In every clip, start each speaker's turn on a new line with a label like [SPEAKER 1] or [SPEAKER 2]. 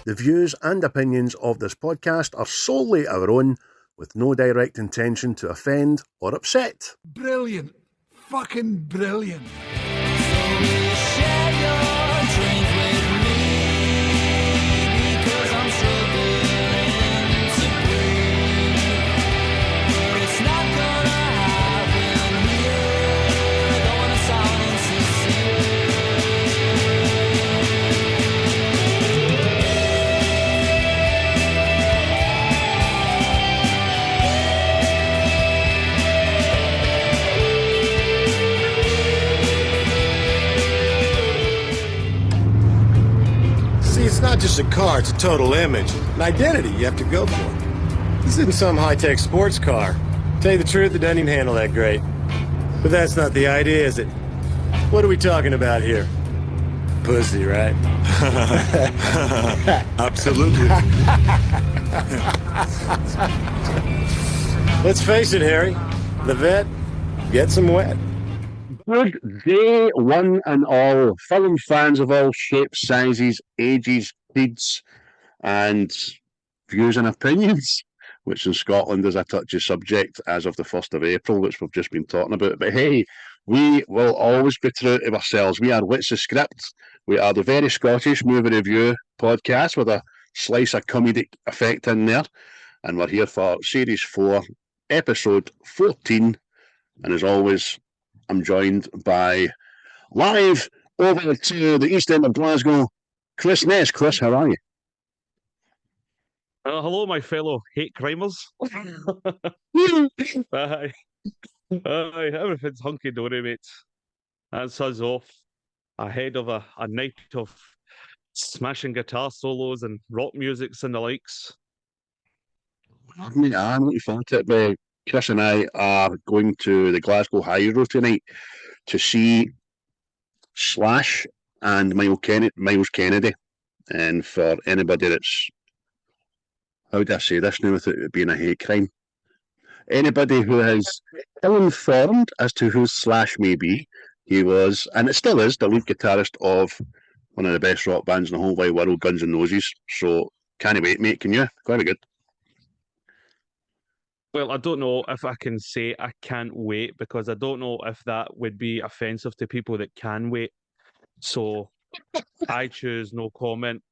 [SPEAKER 1] The views and opinions of this podcast are solely our own, with no direct intention to offend or upset.
[SPEAKER 2] Brilliant. Fucking brilliant.
[SPEAKER 3] It's not just a car, it's a total image. An identity you have to go for. This isn't some high-tech sports car. Tell you the truth, it doesn't even handle that great. But that's not the idea, is it? What are we talking about here? Pussy, right?
[SPEAKER 4] Absolutely.
[SPEAKER 3] Let's face it, Harry. The vet gets him wet.
[SPEAKER 5] Good day, one and all. Film fans of all shapes, sizes, ages, creeds, and views and opinions, which in Scotland is a touchy subject as of the 1st of April, which we've just been talking about. But hey, we will always be true to ourselves. We are Wits of Script. We are the very Scottish movie review podcast with a slice of comedic effect in there. And we're here for Series 4, Episode 14. And as always, I'm joined by, live over to the East End of Glasgow, Chris Ness. Chris, how are you?
[SPEAKER 6] Hello, my fellow hate crimers. Aye. Aye, everything's hunky-dory, mate. That's us off ahead of a night of smashing guitar solos and rock musics and the likes.
[SPEAKER 5] I'm looking forward to it. Chris and I are going to the Glasgow High Road tonight to see Slash and Miles Kennedy. And for anybody that's, how do I say this now without it being a hate crime? Anybody who is ill-informed as to who Slash may be, he was, and it still is, the lead guitarist of one of the best rock bands in the whole wide world, Guns N' Roses. So, can't wait, mate, can you? Quite be good.
[SPEAKER 6] Well, I don't know if I can say I can't wait, because I don't know if that would be offensive to people that can wait. So I choose no comment.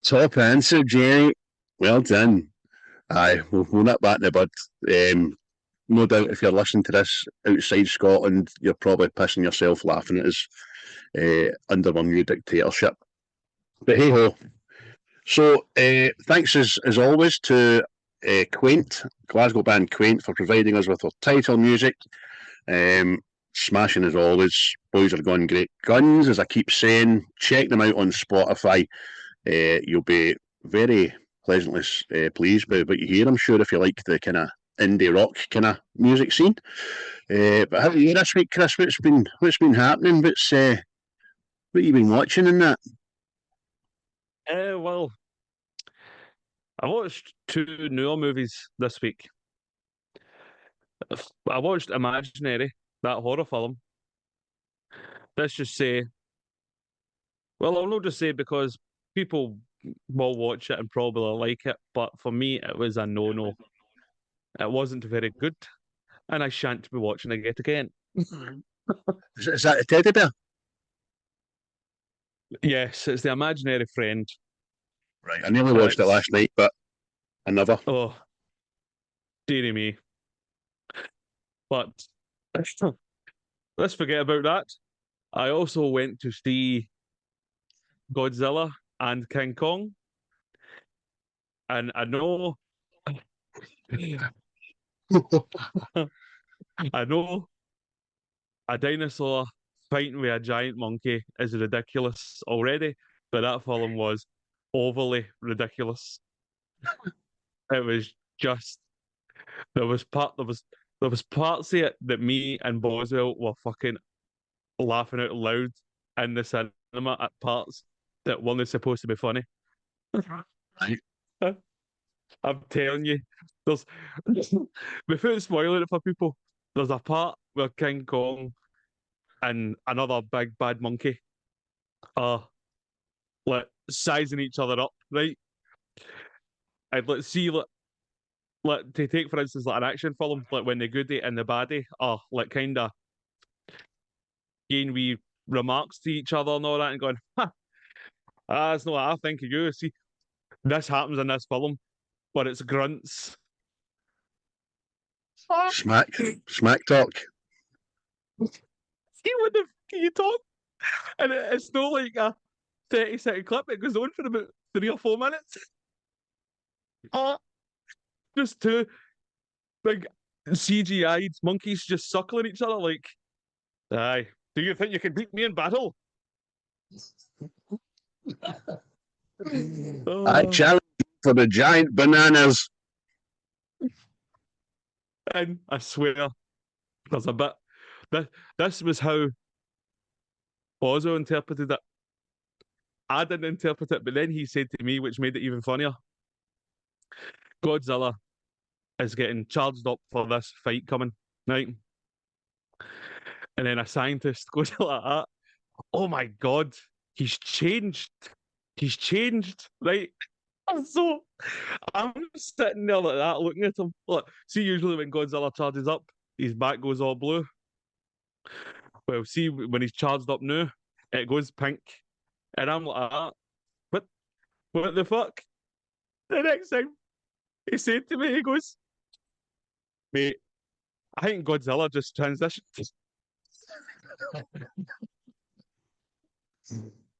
[SPEAKER 5] Top answer, Jenny. Well done. Aye, we'll nip that in the bud. No doubt if you're listening to this outside Scotland, you're probably pissing yourself laughing at us under our new dictatorship. But hey-ho. So, thanks as always to Quaint, Glasgow band Quaint, for providing us with our title music. Smashing as always. Boys are going great guns, as I keep saying. Check them out on Spotify. You'll be very pleasantly pleased by what you hear, I'm sure, if you like the kind of indie rock kind of music scene. But how are you this week, Chris? What's been happening? What have you been watching in that?
[SPEAKER 6] Well, I watched 2 newer movies this week. I watched Imaginary, that horror film. Let's just say, well, I'll not just say because people will watch it and probably like it, but for me, it was a no-no. It wasn't very good, and I shan't be watching it again.
[SPEAKER 5] Is that a teddy bear?
[SPEAKER 6] Yes, it's the imaginary friend.
[SPEAKER 5] Right, I nearly watched it last night, but I never.
[SPEAKER 6] Oh, dearie me. But let's forget about that. I also went to see Godzilla and King Kong. And I know I know a dinosaur fighting with a giant monkey is ridiculous already, but that film was overly ridiculous. It was just there was parts of it that me and Boswell were fucking laughing out loud in the cinema at parts that weren't supposed to be funny.
[SPEAKER 5] Right.
[SPEAKER 6] I'm telling you, there's without spoiling it for people, there's a part where King Kong and another big bad monkey are like sizing each other up, right? And let's see, like to take for instance, like an action film, like when the goodie and the baddie are like kind of giving wee remarks to each other and all that, and going, "Ha, that's not what I think of you." See, this happens in this film, but it's grunts.
[SPEAKER 5] Smack talk.
[SPEAKER 6] See what the fuck you talk, and it's not like a 30-second clip. It goes on for about 3 or 4 minutes. Just two big CGI'd monkeys just suckling each other like, aye. Do you think you can beat me in battle?
[SPEAKER 5] I challenge you for the giant bananas.
[SPEAKER 6] And I swear, there's a bit. This was how Bozo interpreted it. I didn't interpret it, but then he said to me, which made it even funnier, Godzilla is getting charged up for this fight coming, right? And then a scientist goes like that, oh my God, he's changed. He's changed, right? So I'm sitting there like that, looking at him. Look, see, usually when Godzilla charges up, his back goes all blue. Well, see, when he's charged up now, it goes pink. And I'm like, what the fuck? The next thing he said to me, he goes, mate, I think Godzilla just transitioned.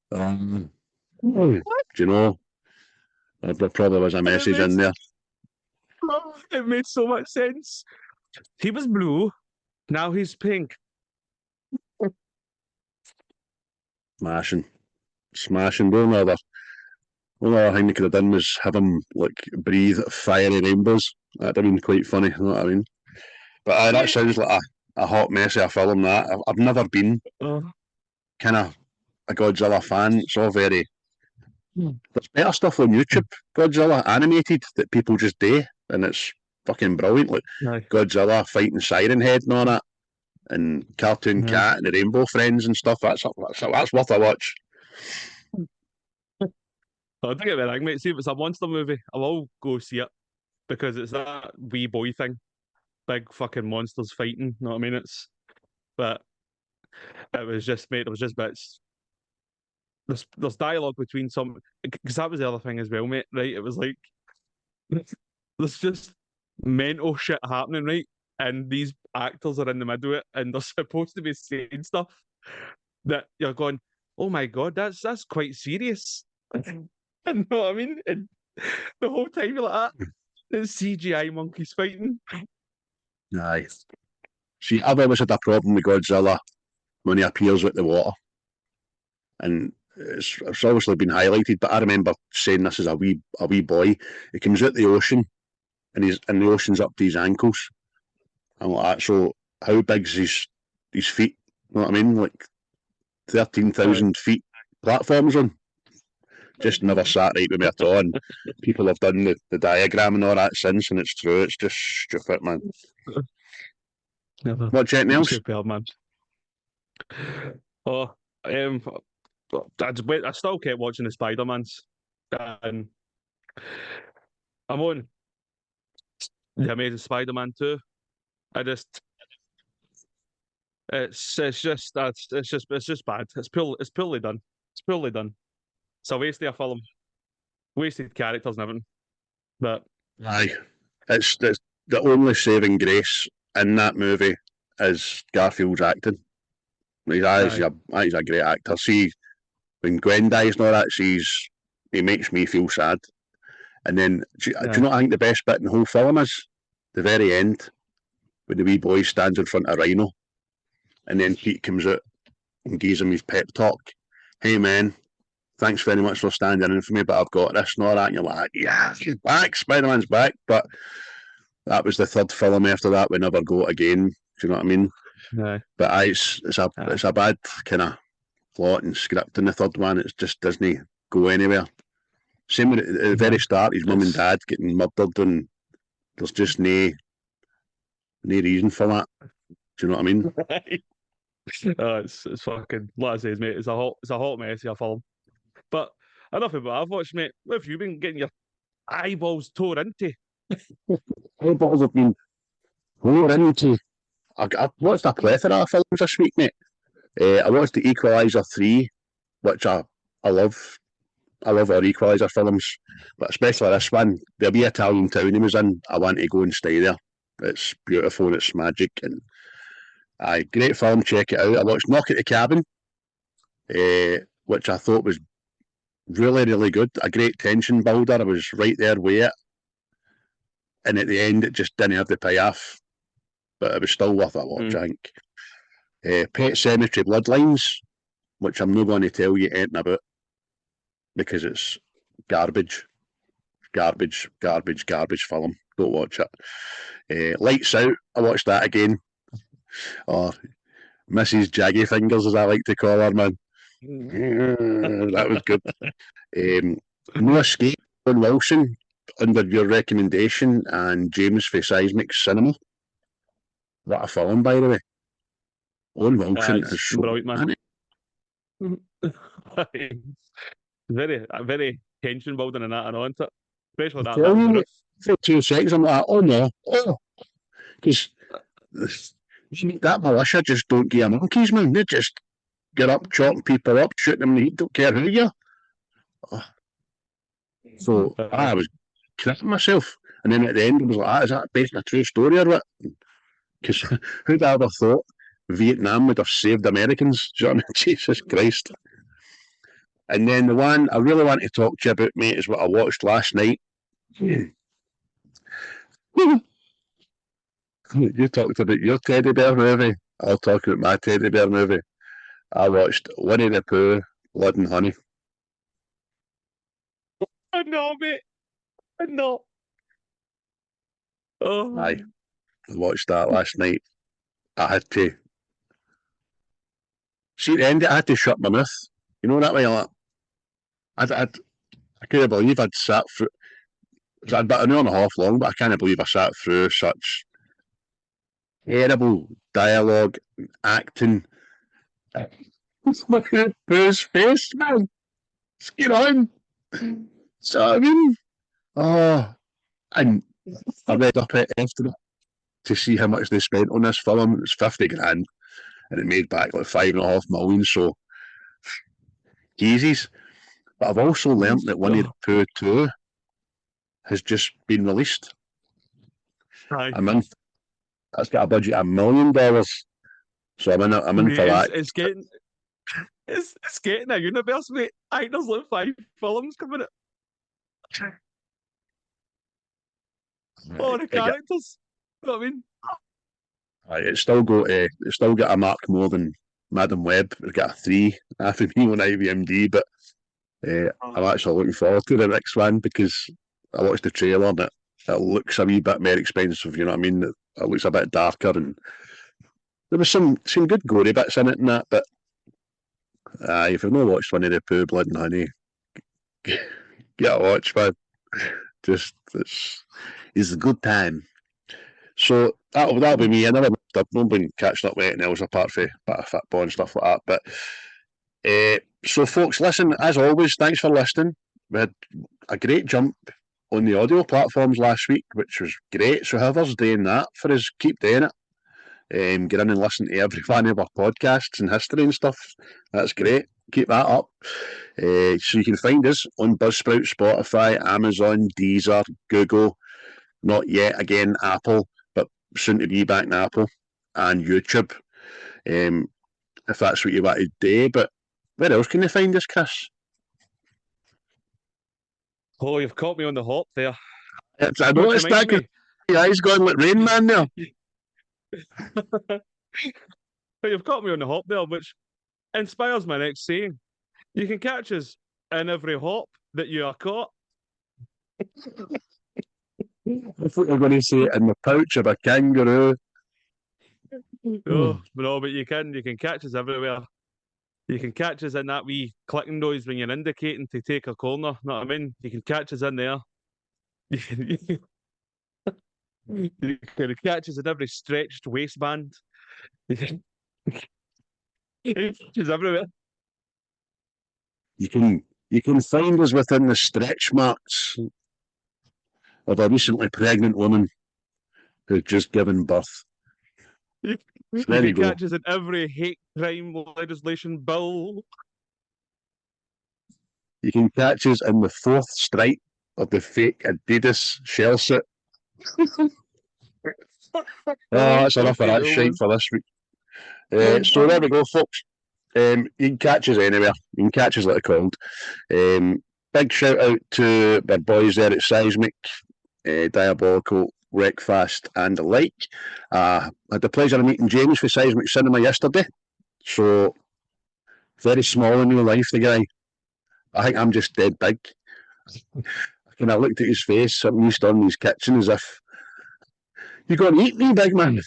[SPEAKER 5] Do you know? There probably was a message in there.
[SPEAKER 6] It made so much sense. He was blue, now he's pink.
[SPEAKER 5] Smashing. The only other thing they could have done was have him like breathe fiery rainbows. That'd have been quite funny, you know what I mean? But that sounds like a hot mess of a film. That I've never been kind of a Godzilla fan. It's all very. There's better stuff on YouTube, Godzilla animated, that people just do, and it's fucking brilliant. Like Godzilla fighting Siren Head and all that, and Cartoon Cat and the Rainbow Friends and stuff. That's worth a watch.
[SPEAKER 6] I don't get me wrong, mate. See, if it's a monster movie, I will go see it because it's that wee boy thing, big fucking monsters fighting. You know what I mean? But it was just, mate. It was just bits. There's dialogue between some, because that was the other thing as well, mate. Right? It was like there's just mental shit happening, right? And these actors are in the middle of it, and they're supposed to be saying stuff that you're going, oh my God, that's quite serious. You know what I mean? And the whole time you're like that. It's CGI monkeys fighting.
[SPEAKER 5] Aye. See, I've always had a problem with Godzilla when he appears with the water. And it's obviously been highlighted, but I remember saying this as a wee boy. He comes out the ocean and the ocean's up to his ankles. I'm like that. So how big's his feet? You know what I mean? Like 13,000 feet platforms on. Just never sat right with me at all. And people have done the diagram and all that since, and it's true. It's just stupid, man.
[SPEAKER 6] Never.
[SPEAKER 5] What check nails?
[SPEAKER 6] Superb, man. Oh, I still kept watching the Spider-Mans, and I'm on the Amazing Spider-Man 2. It's just bad. It's poorly done. It's poorly done. It's a waste of a film, wasted characters and everything. But
[SPEAKER 5] aye, it's the only saving grace in that movie is Garfield's acting. He's a great actor. See, when Gwen dies and all that, he makes me feel sad. And then, do you know what I think the best bit in the whole film is? The very end, when the wee boy stands in front of Rhino, and then Pete comes out and gives him his pep talk. Hey man, thanks very much for standing in for me, but I've got this and all that. And you're like, yeah, he's back, Spider-Man's back. But that was the third film after that. We never go again. Do you know what I mean?
[SPEAKER 6] no.
[SPEAKER 5] But it's a bad kind of plot and script in the third one. It just doesn't go anywhere. Same with at the very start, his mum and dad getting murdered, and there's just no reason for that. Do you know what I mean?
[SPEAKER 6] It's fucking, like I say, mate, it's a hot mess of a film. But enough of what I've watched, mate. What have you been getting your eyeballs tore into?
[SPEAKER 5] Eyeballs have been tore into. I've watched a plethora of films this week, mate. I watched The Equalizer 3, which I love. I love our Equalizer films, but especially this one. The wee Italian town he was in, I want to go and stay there. It's beautiful and it's magic. And great film, check it out. I watched Knock at the Cabin, which I thought was really, really good. A great tension builder. I was right there with it. And at the end, it just didn't have the payoff, but it was still worth a watch, I think. Pet Sematary Bloodlines, which I'm not going to tell you anything about because it's garbage. Garbage film. Don't watch it. Lights Out, I watched that again. Or Mrs. Jaggy Fingers, as I like to call her, man. That was good. No Escape, Owen Wilson, under your recommendation, and James for Seismic Cinema. What a film, by the way. Owen Wilson is so
[SPEAKER 6] brilliant, man. Very tension building in that and on it. Especially that.
[SPEAKER 5] For 2 seconds, I'm like, oh no. Because that militia just don't give a monkeys, man. They just get up, chopping people up, shooting them in the heat, don't care who you are. So I was cracking myself. And then at the end, I was like, is that based on a true story or what? Because who'd ever thought Vietnam would have saved Americans? Do you know what I mean? Jesus Christ. And then the one I really want to talk to you about, mate, is what I watched last night. You talked about your teddy bear movie. I'll talk about my teddy bear movie. I watched Winnie the Pooh, Blood and Honey.
[SPEAKER 6] I know, mate. I know. Oh.
[SPEAKER 5] Aye. I watched that last night. I had to. See, at the end, I had to shut my mouth. You know that way? I couldn't believe I'd sat through. It was about an hour and a half long, but I can't believe I sat through such terrible dialogue, acting. Look at Pooh's face, man. Get on. So, I mean, and I read up it after it to see how much they spent on this film. It was 50 grand, and it made back like 5.5 million. So, Yeezys. But I've also learnt that Winnie the Pooh 2 has just been released.
[SPEAKER 6] Aye.
[SPEAKER 5] That's got a budget of $1 million. So I'm in for that.
[SPEAKER 6] It's getting a universe, mate. I think there's like 5 films coming out. Oh, the characters. You know what I mean?
[SPEAKER 5] It's still got a mark more than Madam Web. It's got a 3 after me on IMDb, but I'm actually looking forward to the next one because I watched the trailer and it looks a wee bit more expensive, you know what I mean? It looks a bit darker and there was some good gory bits in it and that, but if you've not watched Winnie the Pooh, Blood and Honey, get a watch, man. Just, it's a good time. So that'll be me. I've not been catching up with anything else apart from a bit of football and stuff like that. But so, folks, listen, as always, thanks for listening. We had a great jump on the audio platforms last week, which was great. So whoever's doing that for us, keep doing it. Get in and listen to every one of our podcasts and history and stuff. That's great. Keep that up. So you can find us on Buzzsprout, Spotify, Amazon, Deezer, Google, not yet, again, Apple, but soon to be back in Apple, and YouTube, if that's what you want to do. But where else can you find us, Chris?
[SPEAKER 6] Oh, you've caught me on the hop there.
[SPEAKER 5] I noticed that because your eyes going like Rain Man there.
[SPEAKER 6] But you've caught me on the hop there, which inspires my next saying. You can catch us in every hop that you are caught.
[SPEAKER 5] I thought you were going to say in the pouch of a kangaroo.
[SPEAKER 6] Oh, no, but you can catch us everywhere. You can catch us in that wee clicking noise when you're indicating to take a corner. Know what I mean? You can catch us in there. You can catch us in every stretched waistband. You can catch us everywhere.
[SPEAKER 5] You can You can find us within the stretch marks of a recently pregnant woman who's just given birth.
[SPEAKER 6] You
[SPEAKER 5] There you
[SPEAKER 6] can
[SPEAKER 5] go.
[SPEAKER 6] catch us in every hate crime legislation bill.
[SPEAKER 5] You can catch us in the fourth stripe of the fake Adidas shell suit. That's enough of that shite for this week. So there we go, folks. You can catch us anywhere. You can catch us like a cold. Big shout out to our boys there at Seismic, Diabolical, Wreckfast, and the like. I had the pleasure of meeting James for Seismic Cinema yesterday. So, very small in real life, the guy. I think I'm just dead big. I looked at his face, something used on his kitchen, as if, "You going to eat me, big man?"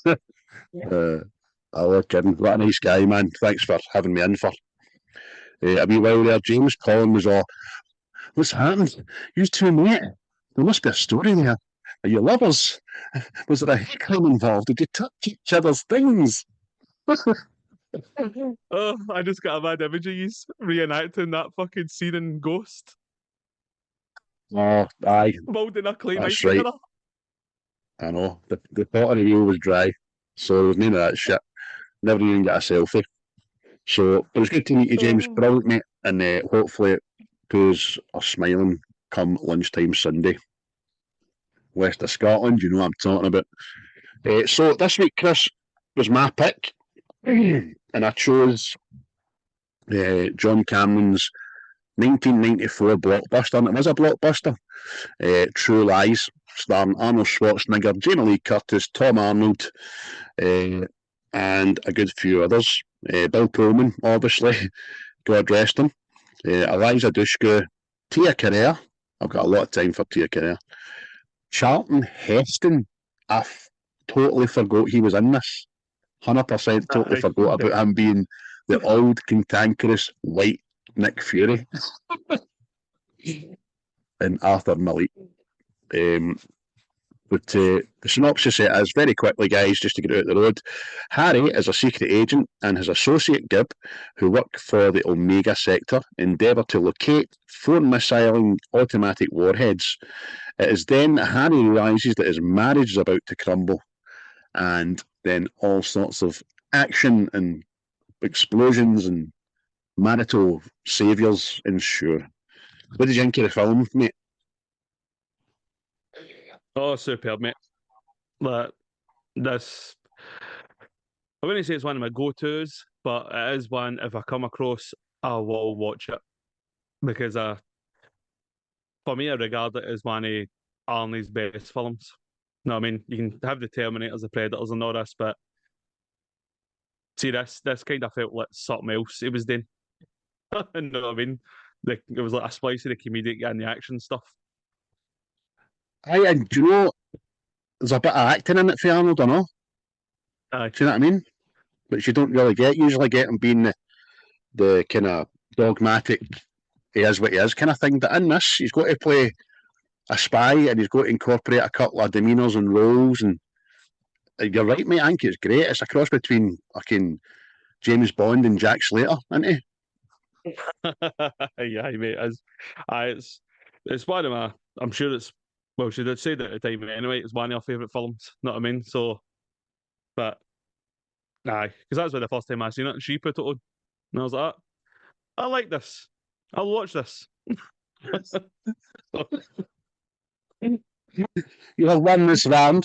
[SPEAKER 5] I was kidding. What a nice guy, man. Thanks for having me in for a wee while there. James Colin was all, "What's happened? You two mate. There must be a story there. Are you lovers? Was there a hate crime involved? Did you touch each other's things?"
[SPEAKER 6] Oh, I just got a mad image of you reenacting that fucking scene in Ghost.
[SPEAKER 5] Oh, aye.
[SPEAKER 6] Molding a clay
[SPEAKER 5] That's
[SPEAKER 6] knife
[SPEAKER 5] right.
[SPEAKER 6] together.
[SPEAKER 5] I know. The pot on the wheel was dry, so there was none of that shit. Never even got a selfie. So it was good to meet you, James.
[SPEAKER 6] Oh.
[SPEAKER 5] Brilliant, mate. And hopefully it goes a smiling come lunchtime Sunday. West of Scotland, you know what I'm talking about. So this week, Chris, was my pick. And I chose John Cameron's 1994 blockbuster, and it was a blockbuster, True Lies, starring Arnold Schwarzenegger, Jamie Lee Curtis, Tom Arnold, and a good few others. Bill Pullman, obviously, God rest him. Eliza Dushku, Tia Carrere. I've got a lot of time for Tia Carrere. Charlton Heston. I totally forgot he was in this. 100% totally forgot about him being the old, cantankerous, white Nick Fury. And Arthur Malik. But the synopsis is, very quickly, guys, just to get out the road. Harry is a secret agent, and his associate Gib, who work for the Omega Sector, endeavour to locate 4 missiling automatic warheads. It is then Harry realises that his marriage is about to crumble, and then all sorts of action and explosions and marital saviours ensue. What did you think of the film, mate?
[SPEAKER 6] Oh, superb, mate. But this, I wouldn't say it's one of my go-tos, but it is one, if I come across, I will watch it. Because for me, I regard it as one of Arnie's best films. No, I mean, you can have the Terminators, the Predators and all this, but see, this kind of felt like something else he was doing. You know what I mean? It was like a splice of the comedic and the action stuff.
[SPEAKER 5] Aye, and do you know, there's a bit of acting in it for Arnold, I know.
[SPEAKER 6] Aye.
[SPEAKER 5] Do you know what I mean? Which you don't really get. You usually get him being the kind of dogmatic, he is what he is kind of thing. But in this, he's got to play a spy, and he's got to incorporate a couple of demeanours and roles. And you're right, mate. I think it's great. It's a cross between fucking James Bond and Jack Slater, isn't it?
[SPEAKER 6] Yeah, mate. It's one of my. I'm sure it's. Well, she did say that at the time anyway. It's one of her favourite films. Know what I mean? So, but aye, because that's the first time I seen it, and she put it on, and I was like, I like this. I'll watch this.
[SPEAKER 5] You have won this round.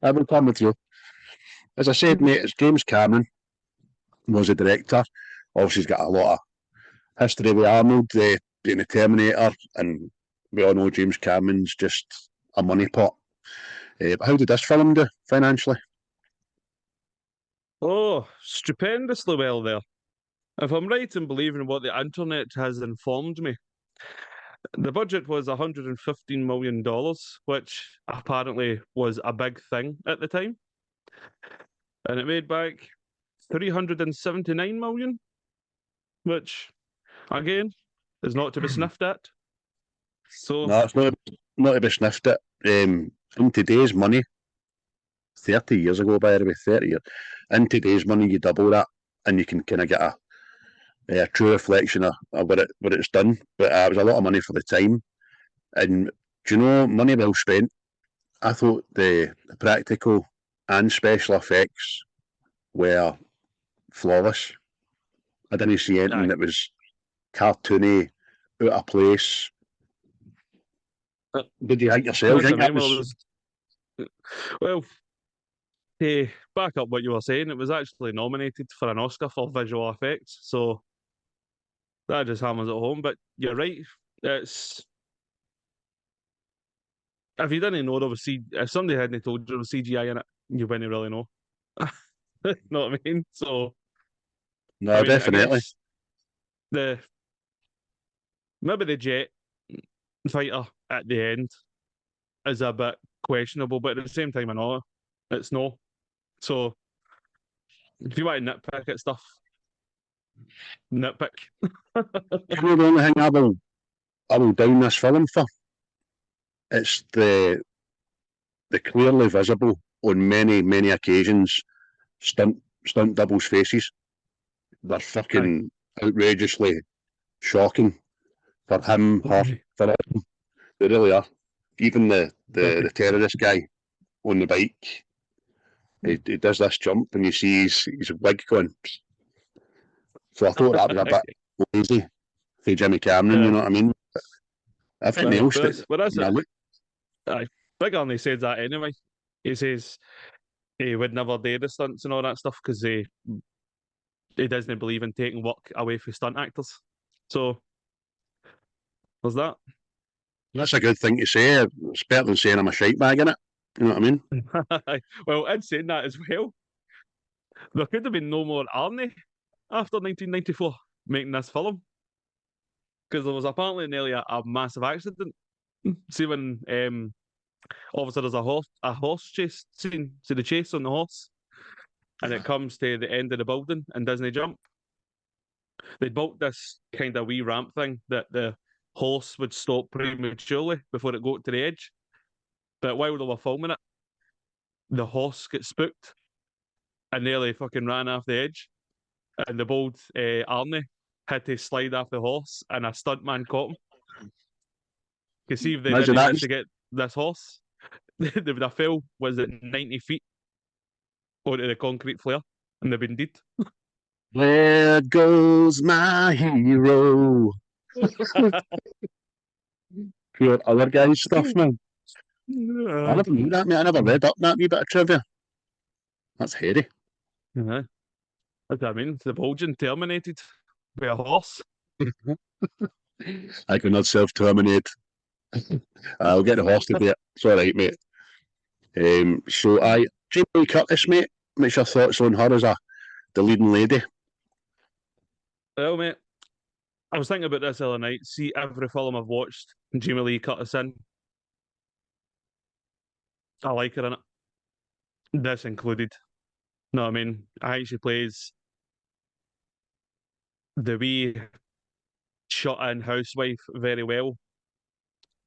[SPEAKER 5] I will come with you. As I said, mate, it's James Cameron was the director. Obviously, he's got a lot of history with Arnold being the Terminator, and we all know James Cameron's just a money pot. But how did this film do financially?
[SPEAKER 6] Oh, stupendously well there. If I'm right in believing what the internet has informed me, the budget was $115 million, which apparently was a big thing at the time. And it made back $379 million, which, again, is not to be sniffed at. So
[SPEAKER 5] No, it's not to be sniffed at. In today's money, 30 years ago, by the way, 30 years, in today's money, you double that, and you can kind of get a true reflection of what it's done. But it was a lot of money for the time. And do you know, money well spent. I thought the practical and special effects were flawless. I didn't see anything that was cartoony, out of place. Did you think yourself?
[SPEAKER 6] Well, to back up what you were saying, it was actually nominated for an Oscar for visual effects, so that just hammers it home. But you're right, it's if you didn't know there was if somebody hadn't told you there was CGI in it, you wouldn't really know. Know what I mean? So
[SPEAKER 5] no, definitely.
[SPEAKER 6] Maybe the jet fighter at the end is a bit questionable, but at the same time, I know it's no. So if you want to nitpick at stuff, nitpick.
[SPEAKER 5] You know the only thing I will down this film for? It's the clearly visible on many occasions stunt doubles' faces. They're fucking outrageously shocking for him, her, for him. They really are. Even the terrorist guy on the bike, he does this jump and you see his wig going. So I thought that was a bit lazy for Jimmy Cameron, you know what I mean? Everything else
[SPEAKER 6] Big Arnie said that anyway. He says he would never do the stunts and all that stuff because he doesn't believe in taking work away from stunt actors. So there's that.
[SPEAKER 5] That's a good thing to say. It's better than saying I'm a shite bag, innit? You know what I
[SPEAKER 6] mean? Well, in saying that as well, there could have been no more Arnie after 1994 making this film. Because there was apparently nearly a massive accident. See when obviously there's a horse chase scene, see the chase on the horse, and it comes to the end of the building and doesn't jump. They built this kind of wee ramp thing that the horse would stop prematurely before it got to the edge. But while they were filming it, the horse got spooked and nearly fucking ran off the edge. And the bold Arnie had to slide off the horse and a stuntman caught him. You see if they didn't manage to get this horse, they would have fell, was it 90 feet onto the concrete flare and they've been dead.
[SPEAKER 5] There goes my hero. Pure other guy's stuff, man. I never knew that, mate. I never read up that wee bit of trivia. That's hairy.
[SPEAKER 6] Yeah. That's what I mean. The Bulging terminated by a horse.
[SPEAKER 5] I could not self-terminate. I'll get the horse to do it. It's all right, mate. So Jamie Lee Curtis, mate. What's your thoughts on her as the leading lady?
[SPEAKER 6] Well, mate, I was thinking about this the other night. See every film I've watched Jamie Lee Curtis in. I like her in it. This included. No, I mean, I think she plays the wee shut-in housewife very well.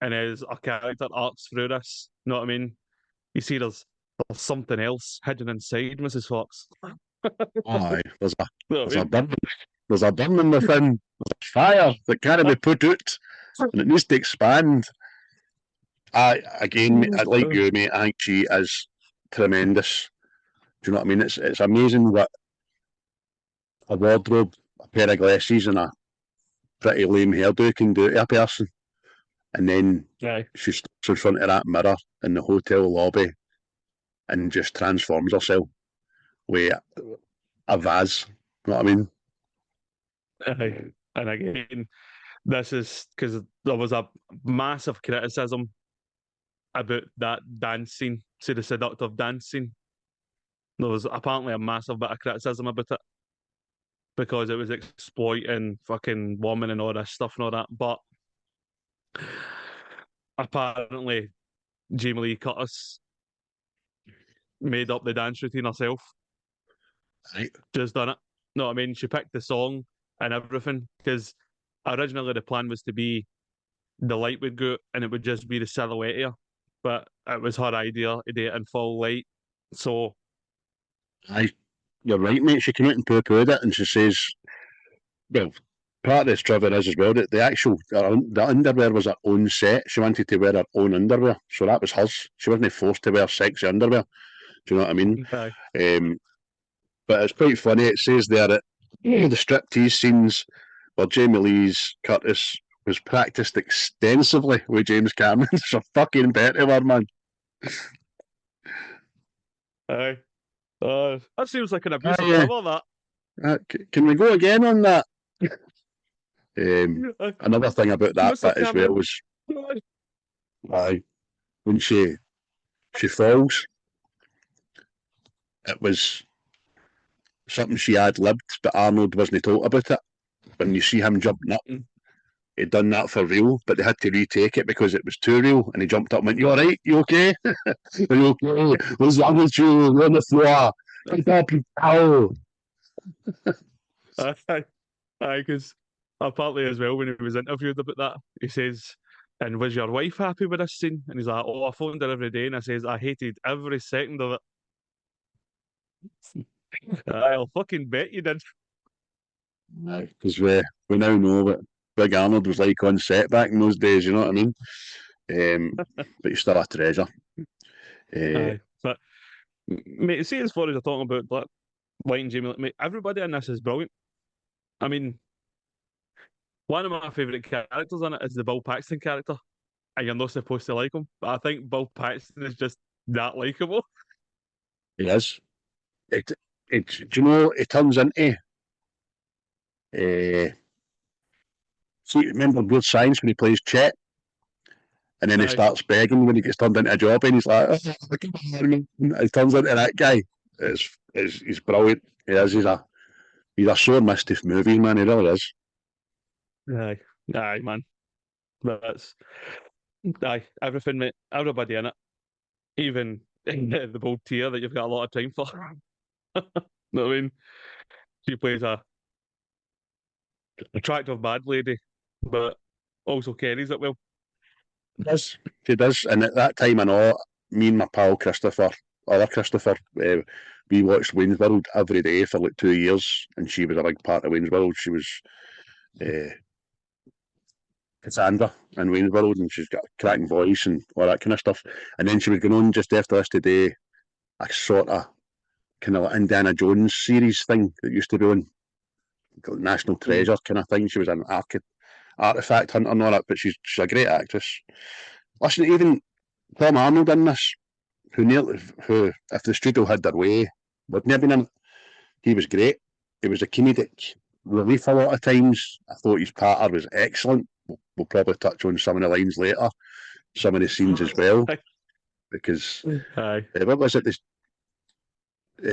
[SPEAKER 6] And as a character arcs through this, you know what I mean? You see there's something else hidden inside Mrs. Fox.
[SPEAKER 5] Aye, there's a burning within. There's a fire that can't be put out, and it needs to expand. I like you, mate. I think she is tremendous. Do you know what I mean? It's amazing what a wardrobe, a pair of glasses, and a pretty lame hairdo can do to a person. And then she stops in front of that mirror in the hotel lobby and just transforms herself with a vase. You know what I mean?
[SPEAKER 6] And again, this is because there was a massive criticism about that dance scene, see the seductive dance scene. There was apparently a massive bit of criticism about it because it was exploiting fucking women and all this stuff and all that. But apparently, Jamie Lee Curtis made up the dance routine herself.
[SPEAKER 5] Right.
[SPEAKER 6] Just done it. No, I mean, she picked the song and everything because originally the plan was to be the light would go and it would just be the silhouette here, but it was her idea to do it in full light. So,
[SPEAKER 5] you're right, mate. She came out and poo-pooed it, and she says well, part of this trivia is as well that the actual the underwear was her own set. She wanted to wear her own underwear, so that was hers. She wasn't forced to wear sexy underwear. Do you know what I mean?
[SPEAKER 6] Aye.
[SPEAKER 5] But it's quite funny. It says there that the striptease scenes where Jamie Lee's Curtis was practiced extensively with James Cameron. It's a fucking better one, man.
[SPEAKER 6] Aye. That seems like an abusive
[SPEAKER 5] yeah.
[SPEAKER 6] cover,
[SPEAKER 5] Can we go again on that?
[SPEAKER 6] that.
[SPEAKER 5] Another thing about that
[SPEAKER 6] Mr.
[SPEAKER 5] bit as well was when she falls, it was something she had lived, but Arnold wasn't told about it. When you see him jumping up, he'd done that for real, but they had to retake it because it was too real. And he jumped up and went, "You all right? You okay? Are you okay? What's wrong with you? You're on the floor. Pick up your towel."
[SPEAKER 6] Aye, because apparently as well, when he was interviewed about that, he says, "And was your wife happy with this scene?" And he's like, "Oh, I phoned her every day," and I says, "I hated every second of it." I'll fucking bet you did.
[SPEAKER 5] Because we now know what Big Arnold was like on set back in those days, you know what I mean? But he's still a treasure.
[SPEAKER 6] Aye. But mate, see, as far as you're talking about like lighting Jamie, mate, everybody in this is brilliant. I mean, one of my favourite characters in it is the Bill Paxton character, and you're not supposed to like him, but I think Bill Paxton is just that likable.
[SPEAKER 5] He is. Do you know, it turns into see, remember Good Science when he plays Chet, and then he starts begging when he gets turned into a job, and he's like, "Oh, come on." He turns into that guy. He's brilliant. He is. He's a sore mischief movie, man. He really is.
[SPEAKER 6] Aye, man. That's everything, mate. Everybody in it, even the bold tier that you've got a lot of time for. Know what I mean? She plays a attractive bad lady, but also carries it well.
[SPEAKER 5] She does. And at that time, I know, me and my pal Christopher, we watched Wayne's World every day for like 2 years, and she was a big part of Wayne's World. She was Cassandra in Wayne's World, and she's got a cracking voice and all that kind of stuff. And then she was going on just after this today, a sort of kind of like Indiana Jones series thing that used to be on, National Treasure kind of thing. She was an artifact hunter and all that, but she's a great actress. Listen, even Tom Arnold in this, who if the studio had their way, wouldn't have been in it. He was great. It was a comedic relief a lot of times. I thought his partner was excellent. We'll probably touch on some of the lines later, some of the scenes as well, because what was it?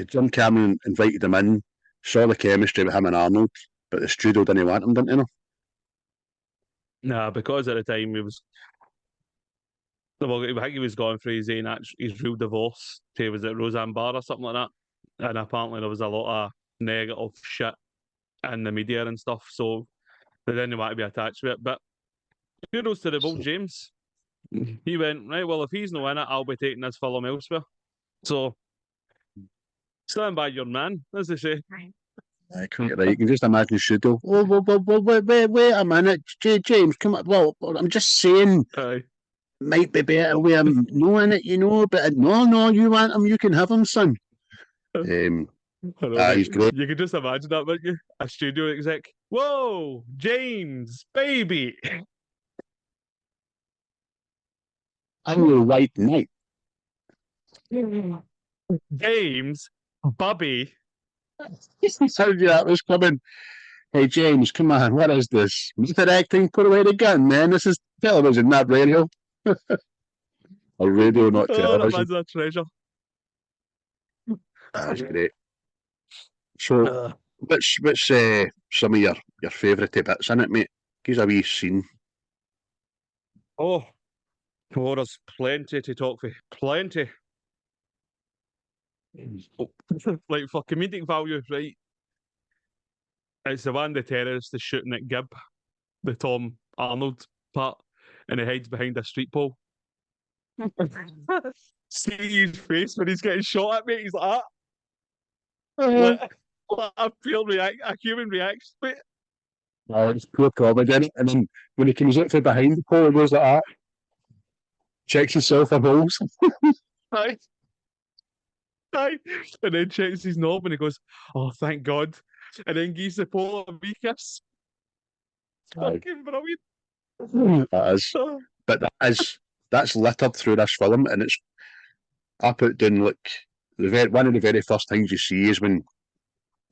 [SPEAKER 5] John Cameron invited him in, saw the chemistry with him and Arnold, but the studio didn't want him, didn't they?
[SPEAKER 6] Nah, because at the time he was, well, I think he was going through his real divorce to, was it Roseanne Barr or something like that, and apparently there was a lot of negative shit in the media and stuff, so they didn't want to be attached to it. But kudos to the Bill James. He went, right, well, if he's not in it, I'll be taking this film elsewhere. So stand by your man, as they say.
[SPEAKER 5] Right. You can just imagine the studio. Oh, wait a minute, James, come on. Well, I'm just saying, might be better with him knowing it, but no, you want him, you can have him, son. He's great.
[SPEAKER 6] You can just imagine that, wouldn't you? A studio exec. Whoa, James, baby.
[SPEAKER 5] I'm your white knight.
[SPEAKER 6] James, Bubby.
[SPEAKER 5] How did that was coming? Hey, James, come on, what is this? Method acting? Put away the gun, man. This is television, not radio. Or radio, not television.
[SPEAKER 6] That man's a treasure.
[SPEAKER 5] That's great. So, which some of your favourite bits in it, mate? Give us a wee scene.
[SPEAKER 6] Oh, there's plenty to talk for. Plenty. Like, for comedic value, right? It's the one the terrorist is shooting at Gibb, the Tom Arnold part, and he hides behind a street pole. See his face when he's getting shot at, mate. He's like that. Like a human reaction, mate.
[SPEAKER 5] Oh, it's poor comedy, innit? And then when he comes out from behind the pole, he goes like that, checks himself for holes.
[SPEAKER 6] Aye. Aye. And then checks his knob and he goes, oh, thank God. And then gives the pole a wee kiss.
[SPEAKER 5] Aye.
[SPEAKER 6] Fucking brilliant.
[SPEAKER 5] That is.
[SPEAKER 6] Oh.
[SPEAKER 5] But that's littered through this film, and it's I put down like one of the very first things you see is when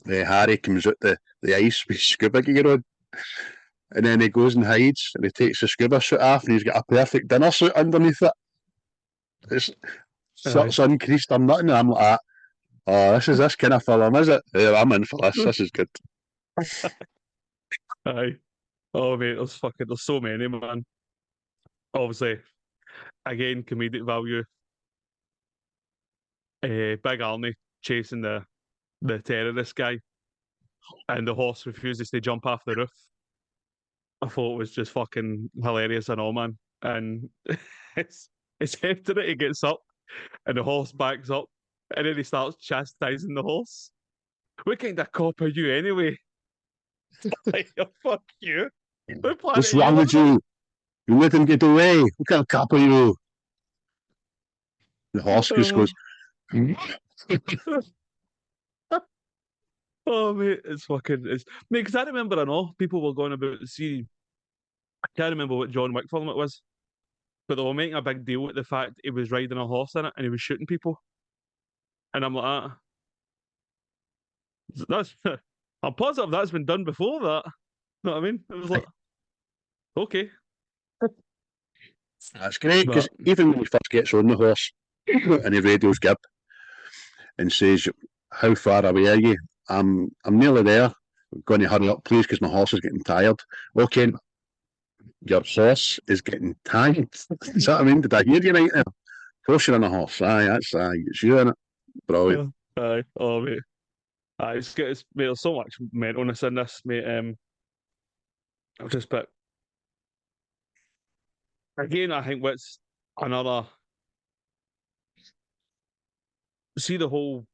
[SPEAKER 5] Harry comes out the ice with scuba gear on, and then he goes and hides, and he takes the scuba suit off, and he's got a perfect dinner suit underneath it. It's sun-creased or nothing. I'm like, oh, this is this kind of film, is it? Yeah, I'm in for this. This is good.
[SPEAKER 6] Aye. Oh, mate, there's so many, man. Obviously, again, comedic value. Big Arnie chasing the terrorist guy, and the horse refuses to jump off the roof. I thought it was just fucking hilarious and all, man. And it's after it, he gets up, and the horse backs up, and then he starts chastising the horse. What kind of cop are you anyway? Like, oh, fuck you.
[SPEAKER 5] What's wrong with you? You let him get away. What kind of cop are you? The horse just goes.
[SPEAKER 6] Oh, mate, mate, because I remember, I know people were going about the series. I can't remember what John Wick film it was, but they were making a big deal with the fact he was riding a horse in it and he was shooting people. And I'm like, that's I'm positive that's been done before that. You know what I mean? It was like, okay.
[SPEAKER 5] That's great, because even when he first gets on the horse and he radios Gib and says, how far away are you? I'm nearly there. I'm going to hurry up, please, because my horse is getting tired. Okay, your horse is getting tired. Is that what I mean? Did I hear you right there? Of course you're on a horse. Aye, it's you in it. Brilliant.
[SPEAKER 6] Aye, oh, mate. Aye, mate, there's so much mentalness in this, mate. I've just put. Again, I think what's another. See the whole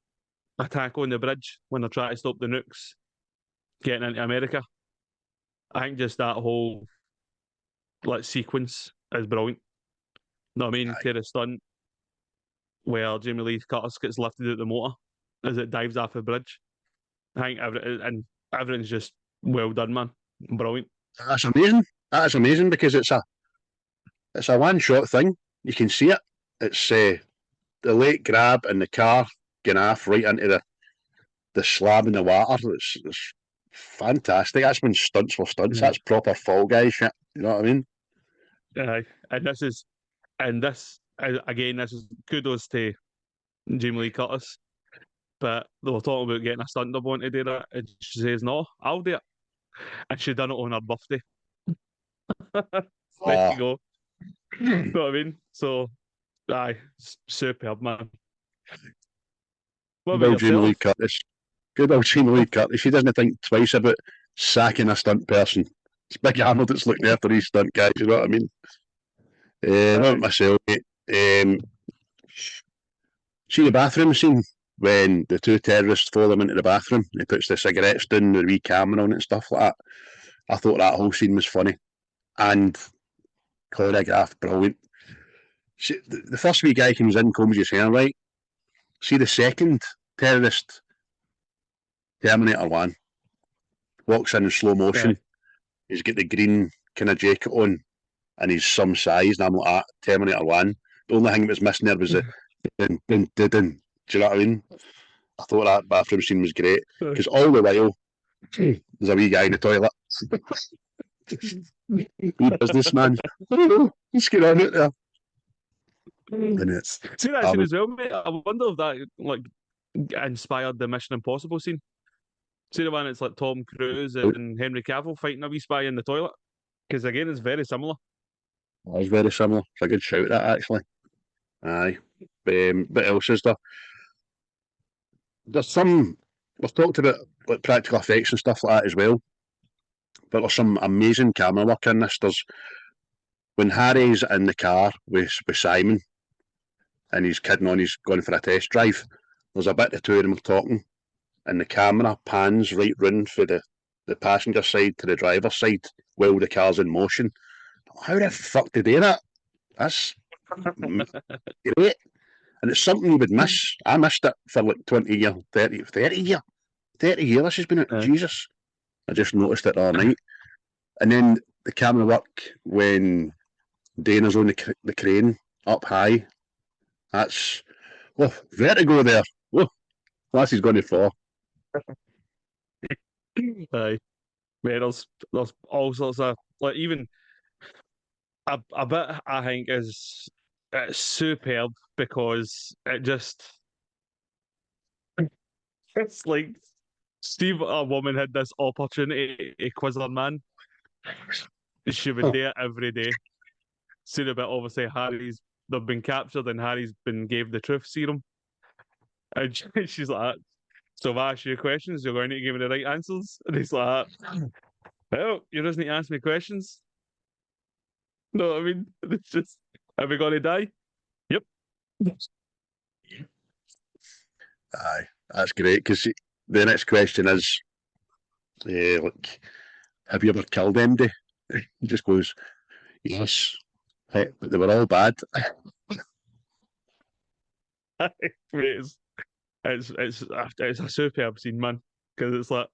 [SPEAKER 6] attack on the bridge when they're trying to stop the nukes getting into America. I think just that whole sequence is brilliant. You know what I mean? To the stunt where Jamie Lee Curtis gets lifted out the motor as it dives off the bridge. I think everything's just well done, man. Brilliant.
[SPEAKER 5] That's amazing. That is amazing, because it's a one-shot thing. You can see it. It's the late grab and the car going off right into the slab in the water. It's fantastic. That's when stunts were stunts. Yeah. That's proper Fall Guy shit. You know what I mean?
[SPEAKER 6] And this is kudos to Jamie Lee Curtis. But they were talking about getting a stunt double to do that, and she says, "No, I'll do it." And she done it on her birthday. There you go. You know what I mean? So, aye, superb, man.
[SPEAKER 5] Good old Jamie Lee Curtis. Good old Jamie Lee Curtis. She doesn't think twice about sacking a stunt person. It's Big Arnold that's looking after these stunt guys, you know what I mean? Not myself, mate. See the bathroom scene when the two terrorists follow him into the bathroom and he puts the cigarettes down, the wee camera on it and stuff like that. I thought that whole scene was funny and choreographed brilliant. See, the first wee guy comes in, combs his hair right. See the second terrorist, Terminator 1, walks in slow motion. Yeah. He's got the green kind of jacket on and he's some size, and I'm like, Terminator 1. The only thing that was missing there was the dun, dun, dun, dun. Do you know what I mean? I thought that bathroom scene was great, because all the while there's a wee guy in the toilet. Wee businessman. Let's get on it there. And it's
[SPEAKER 6] see that scene as well, mate. I wonder if that inspired the Mission Impossible scene. See the one that's like Tom Cruise and Henry Cavill fighting a wee spy in the toilet? Because again, it's very similar.
[SPEAKER 5] It's very similar. It's a good shout, that, actually. Aye. What else is there? There's some, we've talked about practical effects and stuff like that as well, but there's some amazing camera work in this. There's when Harry's in the car with Simon and he's kidding on, he's going for a test drive, there's a bit the two of them talking and the camera pans right round for the the passenger side to the driver's side while the car's in motion. How the fuck did they do that? That's great. And it's something you would miss. I missed it for like 20 years, 30 years. 30 years this has been out. Jesus. I just noticed it the other night. And then the camera work when Dana's on the crane up high. That's vertigo there. That's he's going to fall.
[SPEAKER 6] Aye. Man, there's all sorts of like even a bit I think is it's superb because it's like Steve, a woman had this opportunity to quiz her man. She would do it every day. Soon about obviously they've been captured and Harry's been gave the truth serum. And she's like, so if I ask you questions, you're going to give me the right answers. And he's like, well, you just need to ask me questions. No, I mean, it's just, are we going to die? Yep.
[SPEAKER 5] Aye, that's great because the next question is, like, have you ever killed anybody? He just goes, yes, but they were all bad.
[SPEAKER 6] It's a superb scene, man, because it's like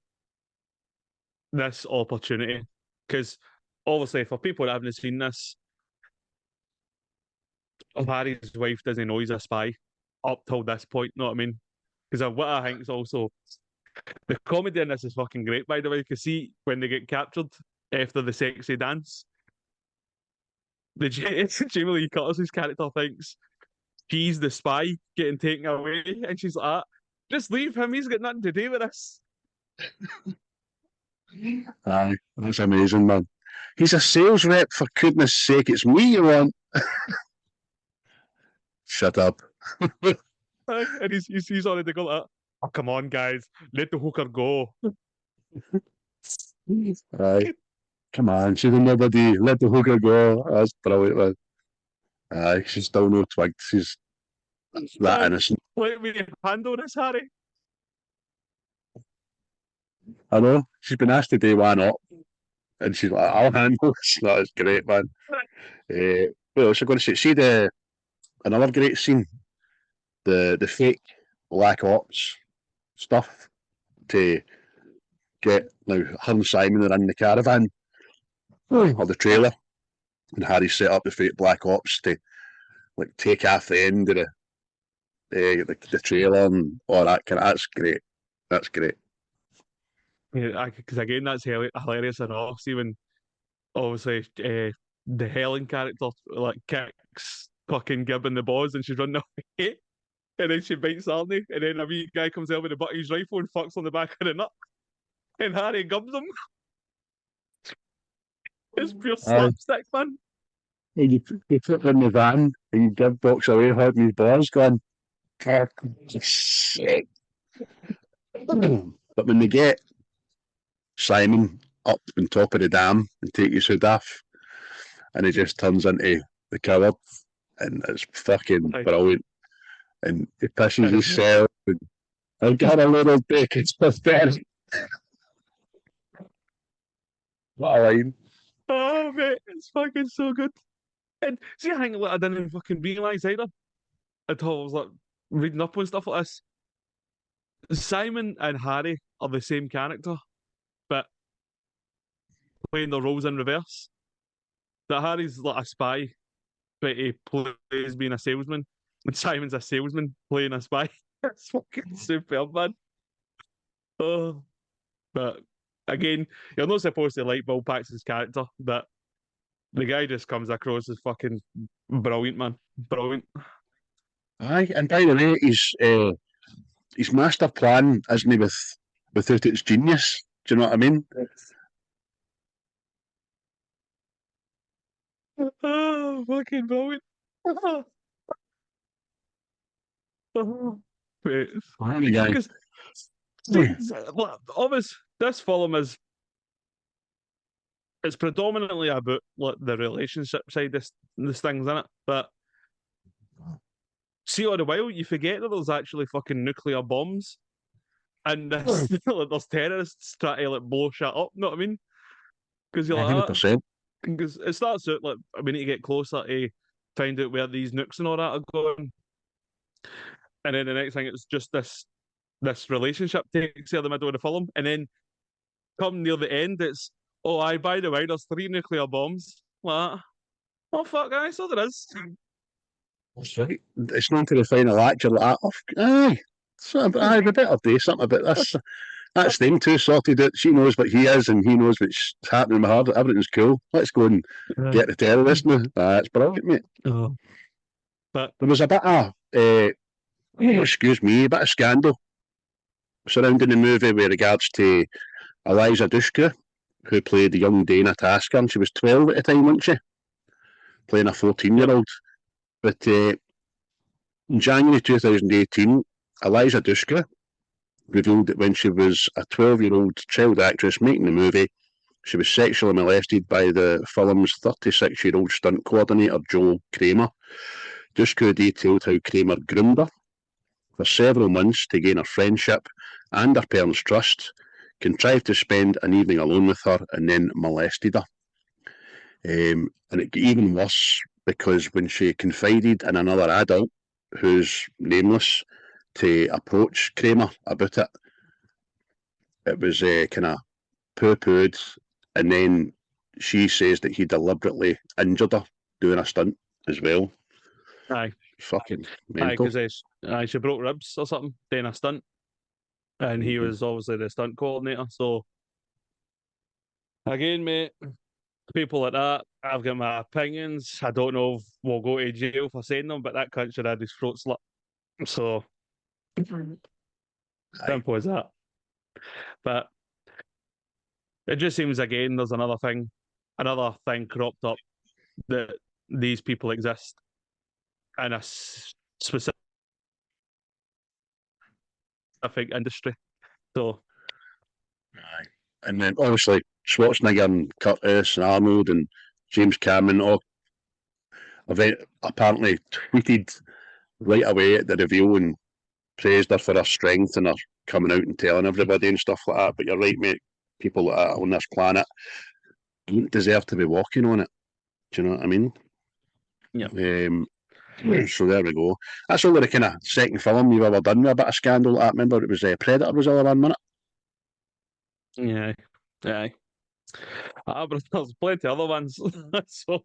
[SPEAKER 6] this opportunity. Because obviously, for people that haven't seen this, Harry's wife doesn't know he's a spy up till this point. Know what I mean? Because what I think is also the comedy in this is fucking great, by the way. Because see, when they get captured after the sexy dance, Jamie Lee Curtis's character thinks she's the spy getting taken away, and she's like, just leave him, he's got nothing to do with this.
[SPEAKER 5] Aye, that's amazing, man. He's a sales rep, for goodness sake, it's me you want. Shut up.
[SPEAKER 6] And he's already got like, oh, come on, guys, let the hooker go.
[SPEAKER 5] Aye, come on, she's a nobody, let the hooker go. That's brilliant, man. Aye, she's still no twig, she's that innocent.
[SPEAKER 6] Let me handle this, Harry.
[SPEAKER 5] I know, she's been asked to do one up, and she's like, I'll handle this. That is great, man. What else I'm going to say? See another great scene, the fake Black Ops stuff to get, now her and Simon are in the caravan, or the trailer, and Harry set up the fake Black Ops to like take off the end of the trailer and all that kind of. That's great. That's great.
[SPEAKER 6] Yeah, because again, that's hilarious enough. See when obviously the Helen character like kicks fucking Gib in the balls and she's running away, and then she bites Arnie, and then a wee guy comes out with a butt of his rifle and fucks on the back of the nut, and Harry gubs him. It's pure slapstick, man.
[SPEAKER 5] And you put in the van and Gib walks away holding his balls going, shit. But when they get Simon up on top of the dam and take his hood off, and he just turns into the coward, and it's fucking brilliant. And he pisses himself, and I've got a little dick, it's pathetic. What a line.
[SPEAKER 6] Oh, mate, it's fucking so good. And see, I think I didn't fucking realise either until I was like reading up on stuff like this. Simon and Harry are the same character, but playing their roles in reverse. That Harry's like a spy, but he plays being a salesman, and Simon's a salesman playing a spy. It's fucking superb, man. Oh, but again, you're not supposed to like Bill Paxton's character, but the guy just comes across as fucking brilliant, man. Brilliant.
[SPEAKER 5] Aye, and by the way, his master plan isn't he without its genius? Do you know what I mean?
[SPEAKER 6] Oh, fucking brilliant. Wait, because obviously this film it's predominantly about like the relationship side this thing's in it, but see all the while you forget that there's actually fucking nuclear bombs and there's terrorists trying to like blow shit up. Know what I mean? Because you're like,
[SPEAKER 5] 100%.
[SPEAKER 6] because it starts out like we need to get closer to find out where these nukes and all that are going, and then the next thing it's just this relationship takes you in the middle of the film, and then come near the end, it's by the way, there's 3 nuclear bombs. Like, oh fuck, guys, so there is.
[SPEAKER 5] That's right. It's not to the final act, you're like, aye, we better do something about this. That's them two sorted out. She knows what he is, and he knows what's happening with her. Everything's cool. Let's go and get the terrorist now. That's brilliant, mate.
[SPEAKER 6] Oh. But
[SPEAKER 5] there was a bit of, a bit of scandal surrounding the movie with regards to Eliza Dushku, who played the young Dana Tasker, and she was 12 at the time, wasn't she? Playing a 14-year-old. But in January 2018, Eliza Dushku revealed that when she was a 12-year-old child actress making the movie, she was sexually molested by the film's 36-year-old stunt coordinator, Joel Kramer. Dushku detailed how Kramer groomed her for several months to gain her friendship and her parents' trust, contrived to spend an evening alone with her, and then molested her. And it got even worse because when she confided in another adult, who's nameless, to approach Kramer about it, it was kind of poo-pooed, and then she says that he deliberately injured her doing a stunt as well.
[SPEAKER 6] Aye.
[SPEAKER 5] Fucking mental.
[SPEAKER 6] Aye, because she broke ribs or something doing a stunt, and he was obviously the stunt coordinator. So again, mate, people like that, I've got my opinions. I don't know if we'll go to jail for saying them, but that cunt should have his throat slit. So simple as that. But it just seems again there's another thing cropped up that these people exist in a specific industry. So,
[SPEAKER 5] and then obviously Schwarzenegger and Curtis and Arnold and James Cameron all apparently tweeted right away at the reveal and praised her for her strength and her coming out and telling everybody and stuff like that. But you're right, mate. People like that on this planet don't deserve to be walking on it. Do you know what I mean?
[SPEAKER 6] Yeah.
[SPEAKER 5] So there we go. That's only the kind of second film you've ever done with a bit of scandal. I remember it was Predator was the other one, wasn't
[SPEAKER 6] it? Yeah. But there's plenty of other ones. So,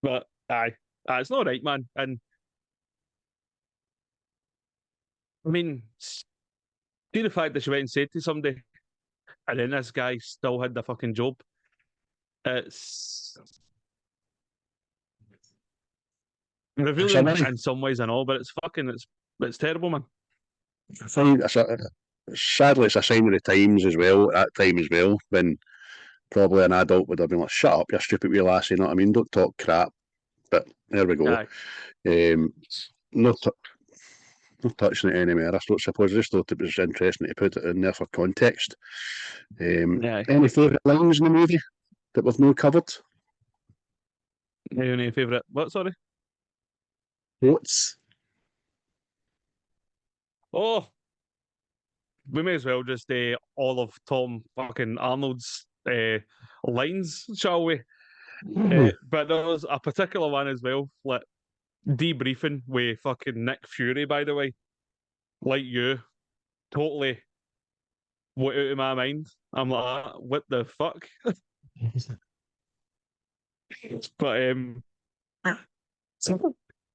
[SPEAKER 6] but it's not right, man. And I mean, see the fact that she went and said to somebody, and then this guy still had the fucking job. It's revealing in some ways and all, but it's terrible, man.
[SPEAKER 5] I find sadly it's a sign of the times as well, at that time as well, when probably an adult would have been like, shut up, you stupid wee lassie, you know what I mean? Don't talk crap. But there we go. No touching it anymore, I suppose. I just thought it was interesting to put it in there for context. Any favourite lines in the movie that we've not covered?
[SPEAKER 6] Any favourite what, sorry?
[SPEAKER 5] Quotes?
[SPEAKER 6] Oh, we may as well just all of Tom fucking Arnold's lines, shall we? But there was a particular one as well, like debriefing with fucking Nick Fury, by the way. Like you, totally went out of my mind. I'm like, what the fuck? But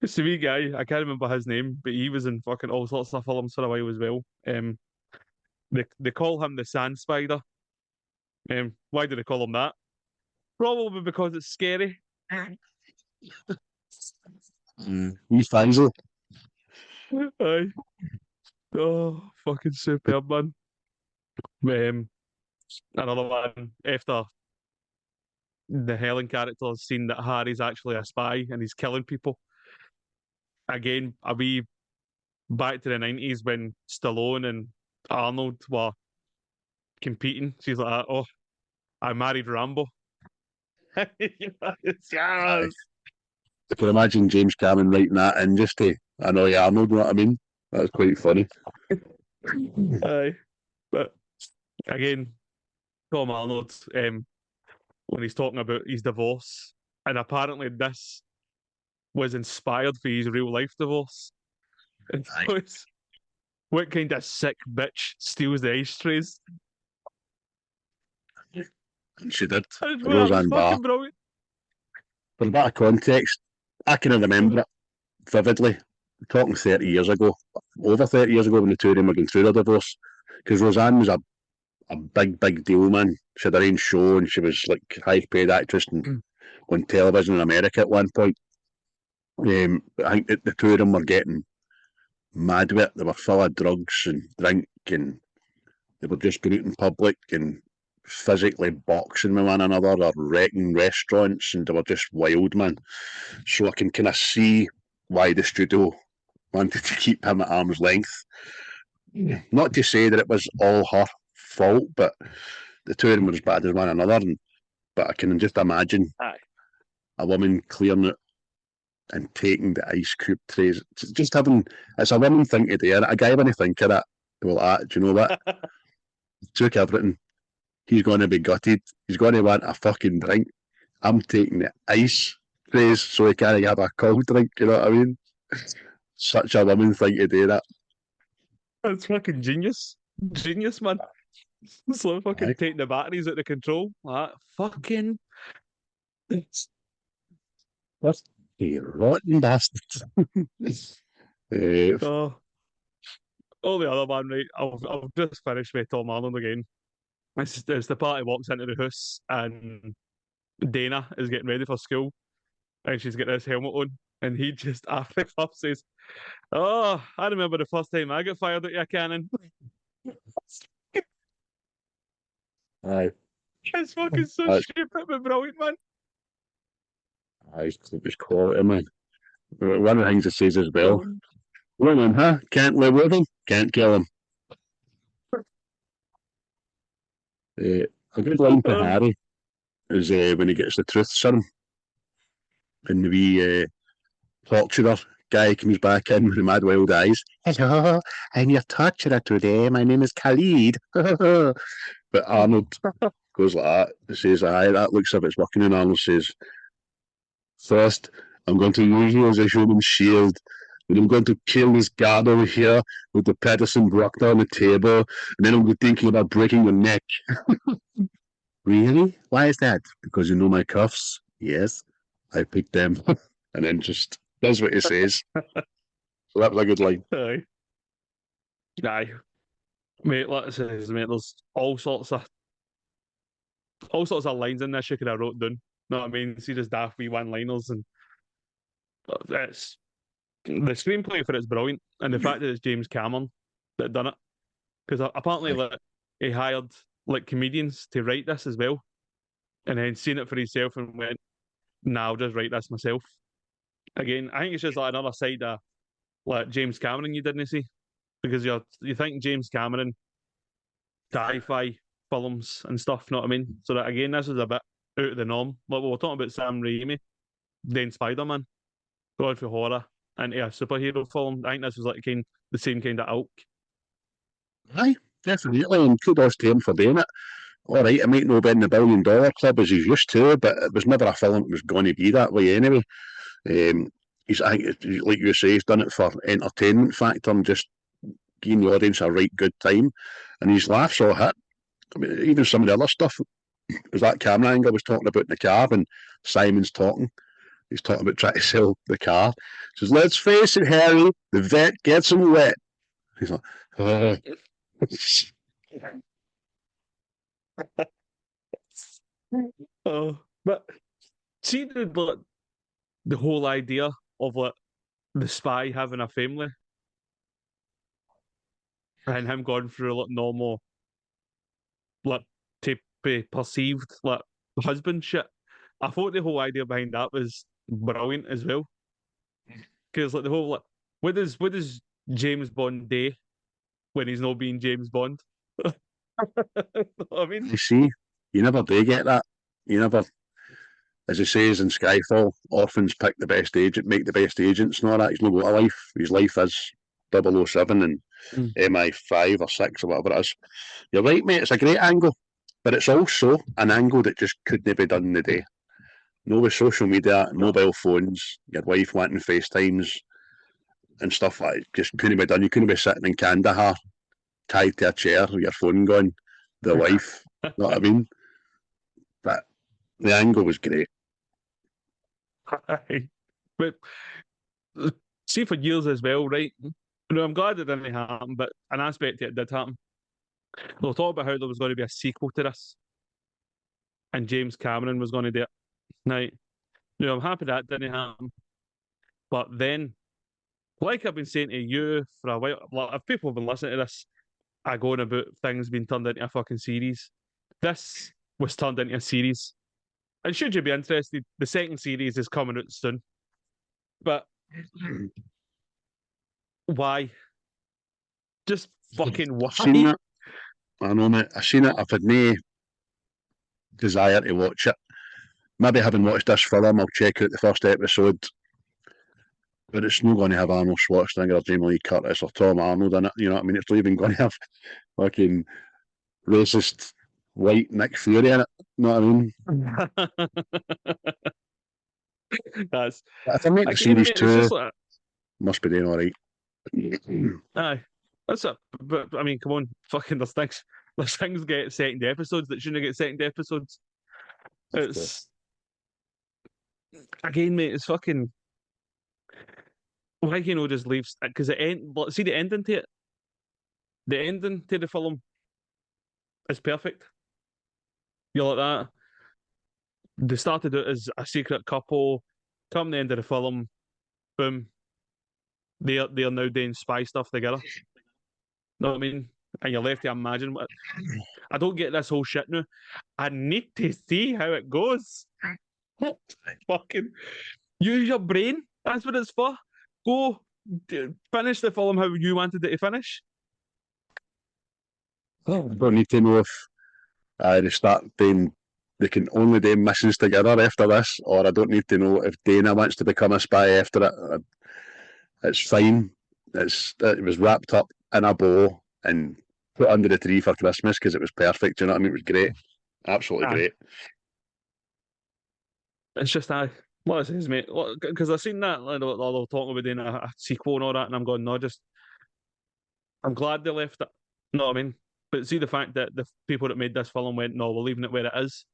[SPEAKER 6] it's a wee guy, I can't remember his name, but he was in fucking all sorts of films for a while as well. They call him the Sand Spider. Why do they call him that? Probably because it's scary.
[SPEAKER 5] He's Faisal.
[SPEAKER 6] Aye. Oh, fucking superb, man. Another one, after the Helen character has seen that Harry's actually a spy and he's killing people. Again, a wee back to the 90s when Stallone and Arnold were competing. She's like, oh, I married Rambo. Yes.
[SPEAKER 5] I can imagine James Cameron writing that in just to annoy Arnold, you know what I mean? That's quite funny.
[SPEAKER 6] Aye. But again, Tom Arnold, when he's talking about his divorce, and apparently this was inspired for his real life divorce. And so it's, what kind of sick bitch steals the ashtrays?
[SPEAKER 5] She did.
[SPEAKER 6] It's
[SPEAKER 5] Roseanne Barr.
[SPEAKER 6] fucking brilliant.
[SPEAKER 5] For a bit of context, I can remember it vividly. Talking 30 years ago, over 30 years ago, when the two of them were going through their divorce, because Roseanne was a big deal, man. She had her own show, and she was like high-paid actress on television in America at one point. I think the two of them were getting mad with it. They were full of drugs and drink, and they were just going out in public and physically boxing with one another or wrecking restaurants, and they were just wild, man. So I can kind of see why the studio wanted to keep him at arm's length. Not to say that it was all her fault, but the two of them were as bad as one another. But I can just imagine a woman clearing it and taking the ice cube trays. Just having, it's a woman thing to do. A guy when I think of that, well, do you know what? Took everything. He's going to be gutted. He's going to want a fucking drink. I'm taking the ice trays so he can't have a cold drink. You know what I mean? Such a woman thing to do that.
[SPEAKER 6] That's fucking genius. Genius, man. So fucking taking the batteries out of control. Fucking.
[SPEAKER 5] That's a rotten bastard.
[SPEAKER 6] Oh, the other man, right? I've just finished with Tom Arnold again. It's the party walks into the house and Dana is getting ready for school and she's got this helmet on and he just after the club says, "Oh, I remember the first time I got fired at your cannon."
[SPEAKER 5] Aye.
[SPEAKER 6] It's fucking so stupid but brilliant, man.
[SPEAKER 5] Aye, it's quality, man. One of the things it says as well, women, huh? Can't live with them, can't kill them. A good line for Harry is when he gets the truth serum and the wee torturer guy comes back in with the mad wild eyes. "Hello, I'm your torturer today. My name is Khalid." But Arnold goes like that. He says, "Aye, that looks as if it's working." And Arnold says, "First, I'm going to use you as a human shield. And I'm going to kill this guard over here with the Patterson Bruckner on the table. And then I'm going to thinking about breaking your neck." "Really? Why is that?" "Because you know my cuffs." "Yes, I picked them." And then just does what he says. So that was a good line.
[SPEAKER 6] Aye. Mate, like I says, mate, there's all sorts of lines in this you could have wrote down. Know what I mean? See this daft wee one-liners, and it's the screenplay for it's brilliant, and the fact that it's James Cameron that done it, because apparently like he hired like comedians to write this as well, and then seen it for himself and went, "Nah, I'll just write this myself." Again, I think it's just like another side of like James Cameron you didn't see, because you think James Cameron sci-fi films and stuff, know what I mean? So that again, this is a bit out of the norm. Like we were talking about Sam Raimi, then Spider-Man, going for horror into a superhero film. I think this was like the same kind of ilk.
[SPEAKER 5] Aye, definitely, and kudos to him for doing it. All right, it might not have been the $1 billion club as he's used to, but it was never a film that was going to be that way anyway. I think, like you say, he's done it for entertainment factor and just giving the audience a right good time, and his laughs all hit. I mean, even some of the other stuff, was that camera angle I was talking about in the car, and Simon's talking. He's talking about trying to sell the car. He says, "Let's face it, Harry, the vet gets him wet." He's like, "Oh."
[SPEAKER 6] Oh, but see the whole idea of like the spy having a family and him going through like normal, like to be perceived like husband shit. I thought the whole idea behind that was brilliant as well, because like the whole like what does James Bond do when he's not being James Bond? I mean,
[SPEAKER 5] You see, you never do get that. You never, as he says in Skyfall, orphans pick the best agent, make the best agents and all that. He's not got a life. His life is 007, and MI5 or 6 or whatever it is. You're right, mate, it's a great angle, but it's also an angle that just couldn't be done in the day. No with social media, mobile phones, your wife wanting FaceTimes and stuff like that, just couldn't be done. You couldn't be sitting in Kandahar tied to a chair with your phone going, the wife, you know what I mean? But the angle was great.
[SPEAKER 6] But see, for years as well, right? I'm glad it didn't happen, but an aspect it did happen. We'll talk about how there was going to be a sequel to this, and James Cameron was going to do it. Now, I'm happy that didn't happen. But then, like I've been saying to you for a while, like, if people have been listening to this, I go on about things being turned into a fucking series. This was turned into a series. And should you be interested, the second series is coming out soon. But why? Just fucking why?
[SPEAKER 5] Seen it. I know, mate. I've seen it. I've had no desire to watch it. Maybe having watched this film, I'll check out the first episode. But it's not going to have Arnold Schwarzenegger or Jamie Lee Curtis or Tom Arnold in it. You know what I mean? It's not even going to have fucking racist white Nick Fury in it. You know what I mean?
[SPEAKER 6] That's.
[SPEAKER 5] If I make the series too,
[SPEAKER 6] like,
[SPEAKER 5] must be doing all right.
[SPEAKER 6] Aye, that's it. But I mean, come on, fucking there's things get second episodes that shouldn't get second episodes. It's again, mate. It's fucking. Why just leaves? Because the end. See the ending to it. The ending to the film is perfect. You're like that. They started out as a secret couple. Come the end of the film, boom. They're now doing spy stuff together. Know what I mean? And you're left to imagine what. I don't get this whole shit now. I need to see how it goes. Fucking use your brain. That's what it's for. Go finish the film how you wanted it to finish.
[SPEAKER 5] I don't need to know if they start doing. They can only do missions together after this, or I don't need to know if Dana wants to become a spy after it. It's fine. It was wrapped up in a bow and put under the tree for Christmas because it was perfect. You know what I mean? It was great, absolutely great.
[SPEAKER 6] It's just what it is, mate. Because I've seen that like, they're talking about doing a sequel and all that, and I'm going, no, just I'm glad they left it. You know what I mean? But see the fact that the people that made this film went, no, we're leaving it where it is,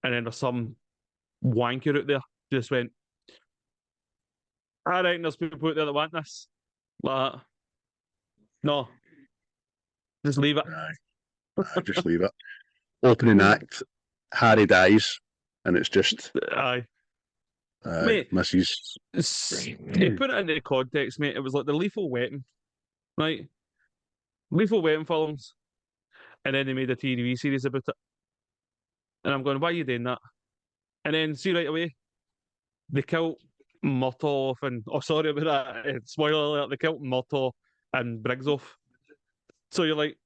[SPEAKER 6] and then there's some wanker out there just went, I reckon there's people out there that want this. Like, no, just leave it.
[SPEAKER 5] Just leave it. Opening act, Harry dies, and it's just
[SPEAKER 6] mate,
[SPEAKER 5] Mrs.
[SPEAKER 6] To put it into context, mate, it was like the Lethal Weapon, right? Lethal Weapon films, and then they made a TV series about it. And I'm going, why are you doing that? And then see right away, they killed Murtaugh and sorry about that. Spoiler alert, they killed Murtaugh and Briggs off. So you're like,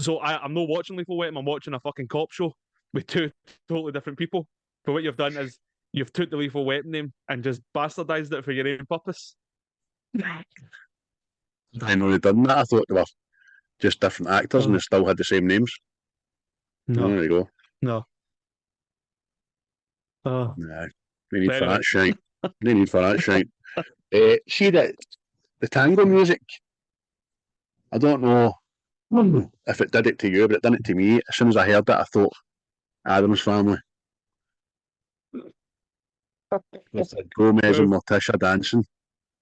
[SPEAKER 6] so I'm not watching Lethal Weapon, I'm watching a fucking cop show with two totally different people. But what you've done is you've took the Lethal Weapon name and just bastardized it for your own purpose.
[SPEAKER 5] I know they've done that. I thought they were just different actors and they still had the same names.
[SPEAKER 6] No.
[SPEAKER 5] There you go.
[SPEAKER 6] No.
[SPEAKER 5] Nah, no need for that shite. No need for that shite. See that the tango music, I don't know if it did it to you, but it did it to me. As soon as I heard it, I thought Addams Family. With Gomez and Morticia dancing.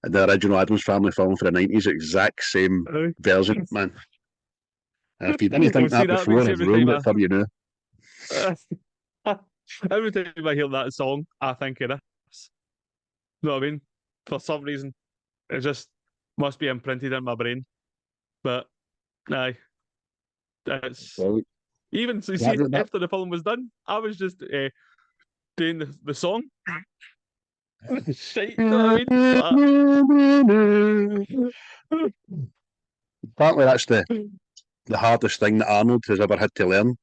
[SPEAKER 5] The original Addams Family film for the 90s, exact same version, man. If you didn't think that before, I've ruined it for you now.
[SPEAKER 6] Every time I hear that song, I think of this. You know what I mean? For some reason, it just must be imprinted in my brain. But, aye. It's... Even, so you see, after the film was done, I was just doing the song. Shite, you know what I mean?
[SPEAKER 5] Apparently that's the hardest thing that Arnold has ever had to learn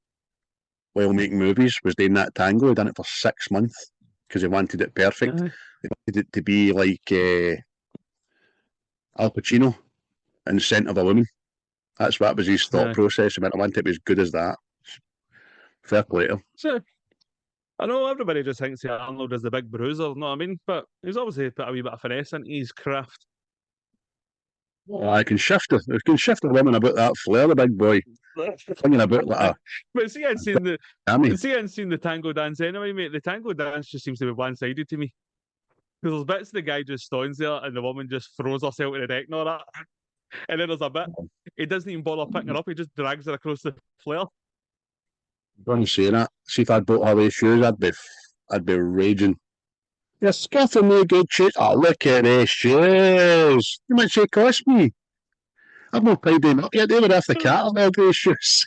[SPEAKER 5] while making movies, was doing that tango. He done it for 6 months because he wanted it perfect. He wanted it to be like Al Pacino and scent of a woman. That's what was his thought process. I want it to be as good as that. Fair play to him.
[SPEAKER 6] So, I know everybody just thinks Arnold is the big bruiser, you know what I mean? But he's obviously put a wee bit of finesse into his craft.
[SPEAKER 5] I can shift it. Can shift a woman about that flair, the big boy. Thinking about like a...
[SPEAKER 6] But see, I hadn't seen the tango dance anyway, mate. The tango dance just seems to be one-sided to me. Because there's bits the guy just stands there and the woman just throws herself to the deck and all that. And then there's a bit, he doesn't even bother picking her up, he just drags her across the flare.
[SPEAKER 5] Don't say that. See if I'd bought her these shoes, I'd be raging. You're scuffing me good shoes. Oh, look at these shoes. How much they cost me? I've not paid them up yet. They would have the cattle these shoes.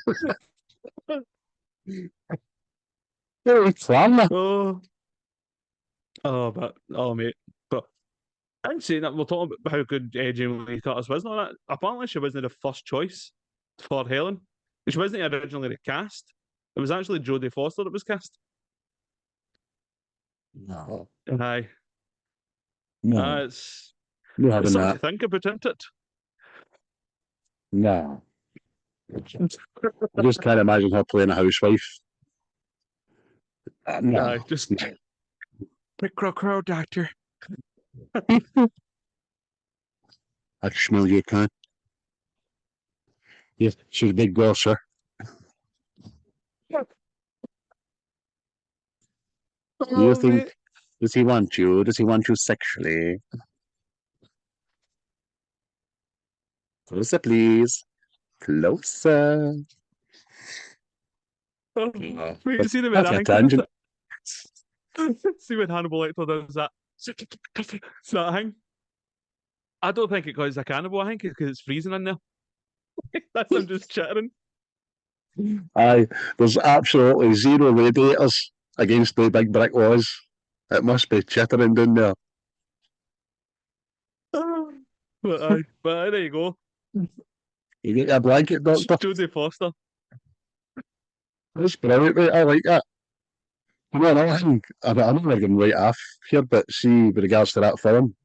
[SPEAKER 5] They're fun.
[SPEAKER 6] Mate. But I'm saying that we're talking about how good Jamie Lee Curtis was. No, that apparently she wasn't the first choice for Helen. She wasn't originally the cast. It was actually Jodie Foster that was cast.
[SPEAKER 5] No.
[SPEAKER 6] Aye.
[SPEAKER 5] No.
[SPEAKER 6] It's something to think about, isn't it?
[SPEAKER 5] No. I just can't imagine her playing a housewife. No.
[SPEAKER 6] Aye, just quick crow, doctor.
[SPEAKER 5] I can smell you, can. Yes, she's a big girl, sir. You think, does he want you? Does he want you sexually? Closer, please. Closer.
[SPEAKER 6] Wait, see the way
[SPEAKER 5] that's a tangent.
[SPEAKER 6] See when Hannibal Lecter does that. That thing. I don't think it causes a cannibal. I think it's because it's freezing in there. That's him just chittering.
[SPEAKER 5] Aye, there's absolutely zero radiators against the big brick walls. It must be chittering down there.
[SPEAKER 6] But there you go.
[SPEAKER 5] You get your blanket, Doctor.
[SPEAKER 6] Jodie Foster.
[SPEAKER 5] That's brilliant, mate. I like that. You know, another thing, I know we're getting right off here, but see, with regards to that film,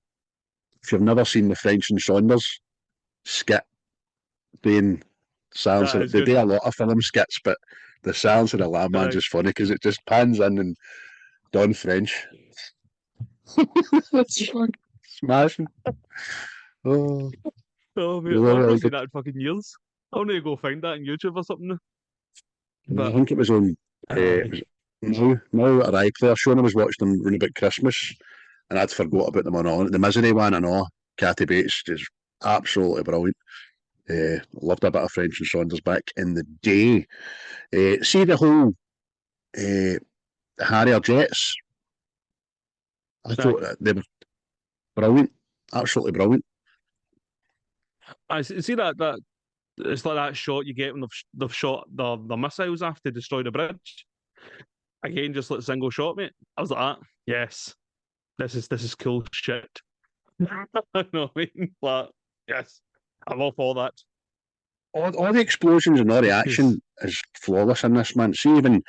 [SPEAKER 5] if you've never seen the French and Saunders skit, being Silence of they do a lot of film skits, but the Silence of the Lambman's just funny because it just pans in and Don French. That's smashing. Oh,
[SPEAKER 6] mate, I've not seen that in fucking years. I'll need to go find that on YouTube or something.
[SPEAKER 5] But I think it was on now at iPlayer showing I was watching them round about Christmas and I'd forgot about them on the Misery one. I know Kathy Bates is absolutely brilliant. Loved a bit of French and Saunders back in the day. See the whole Harrier jets. I thought they were brilliant, absolutely brilliant.
[SPEAKER 6] I see that it's like that shot you get when they've shot the missiles off to destroy the bridge. Again, just like single shot, mate. I was like, yes, this is cool shit. I know what I mean? Like, yes, I'm all for that.
[SPEAKER 5] All the explosions and all the action is flawless in this, man. See, even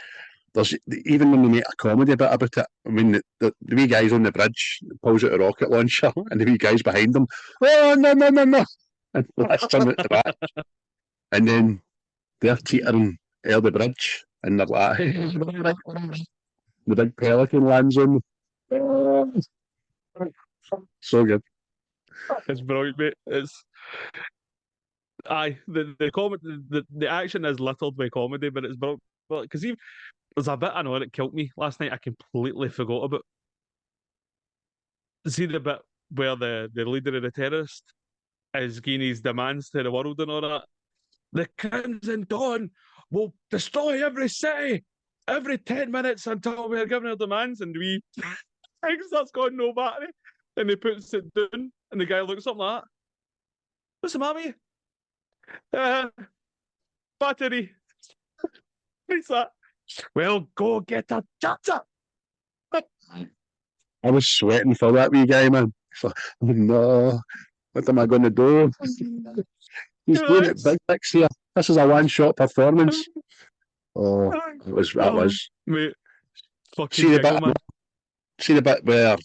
[SPEAKER 5] when they make a comedy bit about it, I mean, the wee guys on the bridge pulls out a rocket launcher and the wee guys behind them, oh, no, and blasts him at the back. And then they're teetering out the bridge and they're like, the big pelican lands on them. So good.
[SPEAKER 6] It's brilliant, mate. It's the comedy, the action is littered by comedy, but it's brilliant. Because there's a bit I know that killed me last night. I completely forgot about. See the bit where the leader of the terrorist is giving his demands to the world and all that. The Crimson Dawn will destroy every city every 10 minutes until we are given our demands, and we thinks that's got no battery, and he puts it down, and the guy looks up like that. What's the matter with you? Battery. What's that? Well, go get a chapter.
[SPEAKER 5] I was sweating for that wee guy, man. So, oh no, what am I going to do? He's doing it big picks here. This is a one-shot performance. Oh, it was.
[SPEAKER 6] Mate,
[SPEAKER 5] see the bit where,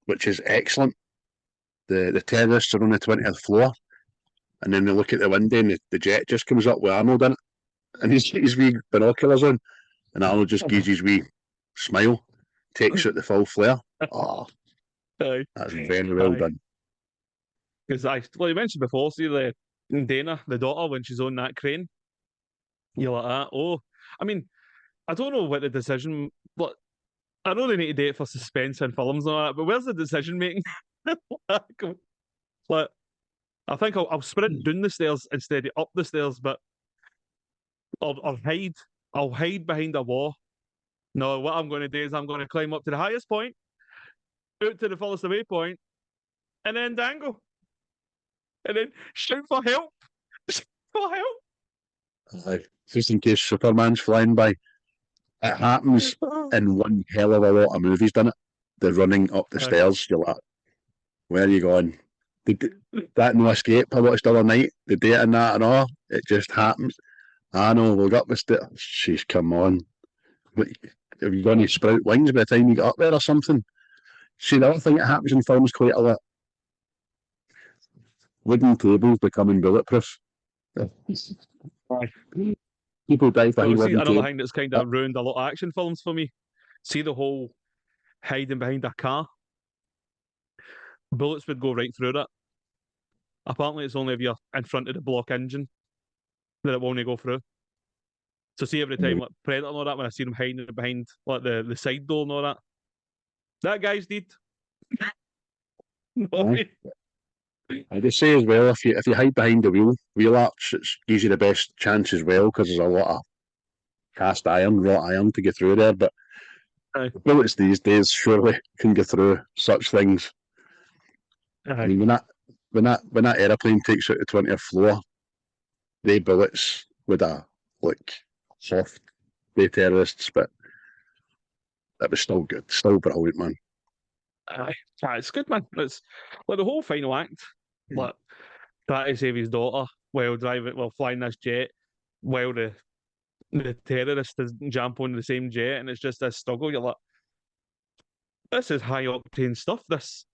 [SPEAKER 5] which is excellent. The terrorists are on the 20th floor, and then they look at the window and the jet just comes up with Arnold in it, and he's got his wee binoculars on, and Arnold just gives his wee smile, takes out the full flare. Oh,
[SPEAKER 6] Aye.
[SPEAKER 5] that's very well done.
[SPEAKER 6] Because well, you mentioned before, see the Dana, the daughter, when she's on that crane, you're like that. Oh, I mean, I don't know what the decision, but I know they need to do it for suspense in films and all that, but where's the decision making? Like, I think I'll sprint down the stairs instead of up the stairs, but I'll hide. I'll hide behind a wall. No, what I'm going to do is I'm going to climb up to the highest point, out to the furthest away point, and then dangle. And then shout for help. Shout for help.
[SPEAKER 5] Just in case Superman's flying by. It happens in one hell of a lot of movies, doesn't it? The running up the stairs, you're like, where are you going? That No Escape I watched the other night, the date and that and all, it just happens. I know, we'll get up the stairs. Jeez, come on. Are you going to sprout wings by the time you get up there or something? See, the other thing that happens in films quite a lot, wooden tables becoming bulletproof. People die behind wooden
[SPEAKER 6] another
[SPEAKER 5] tables.
[SPEAKER 6] thing that's kind of ruined a lot of action films for me. See the whole hiding behind a car. Bullets would go right through that. Apparently, it's only if you're in front of the block engine that it won't go through. So see every time like Predator and all that, when I see them hiding behind like the side door and all that guy's dead.
[SPEAKER 5] I just say as well, if you hide behind the wheel arch, it gives you the best chance as well, because there's a lot of cast iron, wrought iron to get through there. But bullets these days surely can get through such things. I mean, when that aeroplane takes out the 20th floor, they bullets would have like soft, they terrorists, but that was still good, still brilliant, man.
[SPEAKER 6] It's good, man. It's like the whole final act, like trying to save his daughter while flying this jet, while the terrorist is jump on the same jet, and it's just this struggle. You're like, this is high octane stuff. This.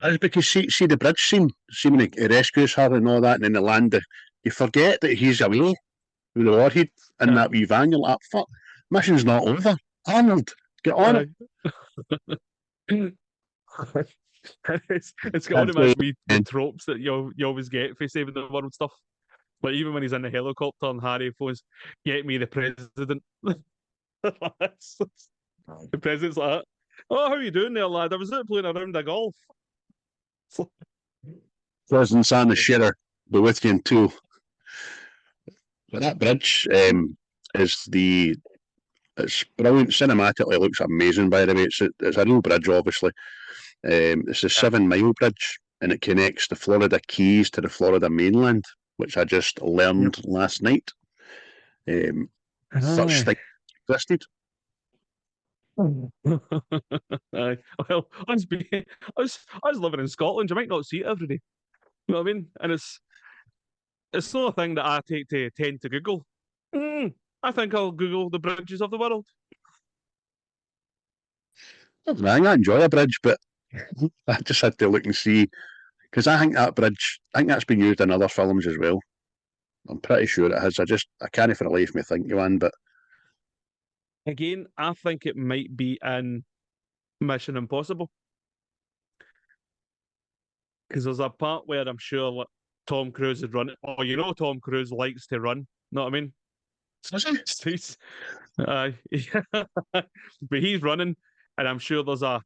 [SPEAKER 5] That's because see the bridge scene, see when he rescues her and all that, and then they land. You forget that he's away with the warhead in that wee van. You're like, fuck, mission's not over. Arnold, get on it.
[SPEAKER 6] It's got all the wee tropes that you always get for saving the world stuff. Like even when he's in the helicopter and Harry phones, "Get me the president." The president's like, "Oh, how are you doing there, lad? I was out playing a round of golf."
[SPEAKER 5] President's on the shitter, be with you in two. But that bridge it's brilliant. Cinematically, it looks amazing. By the way, it's a real bridge, obviously. It's a 7-mile bridge, and it connects the Florida Keys to the Florida mainland, which I just learned last night. Such things existed.
[SPEAKER 6] Well, I was living in Scotland. You might not see it every day. You know what I mean? And it's not a thing that I tend to Google. I think I'll Google the bridges of the world.
[SPEAKER 5] I enjoy a bridge, but I just had to look and see, because I think that bridge, that's been used in other films as well. I'm pretty sure it has. I can't for the life of me think you one, but
[SPEAKER 6] again, I think it might be in Mission Impossible, because there's a part where I'm sure like, Tom Cruise is running. Oh, you know, Tom Cruise likes to run. Know what I mean? But he's running, and I'm sure there's a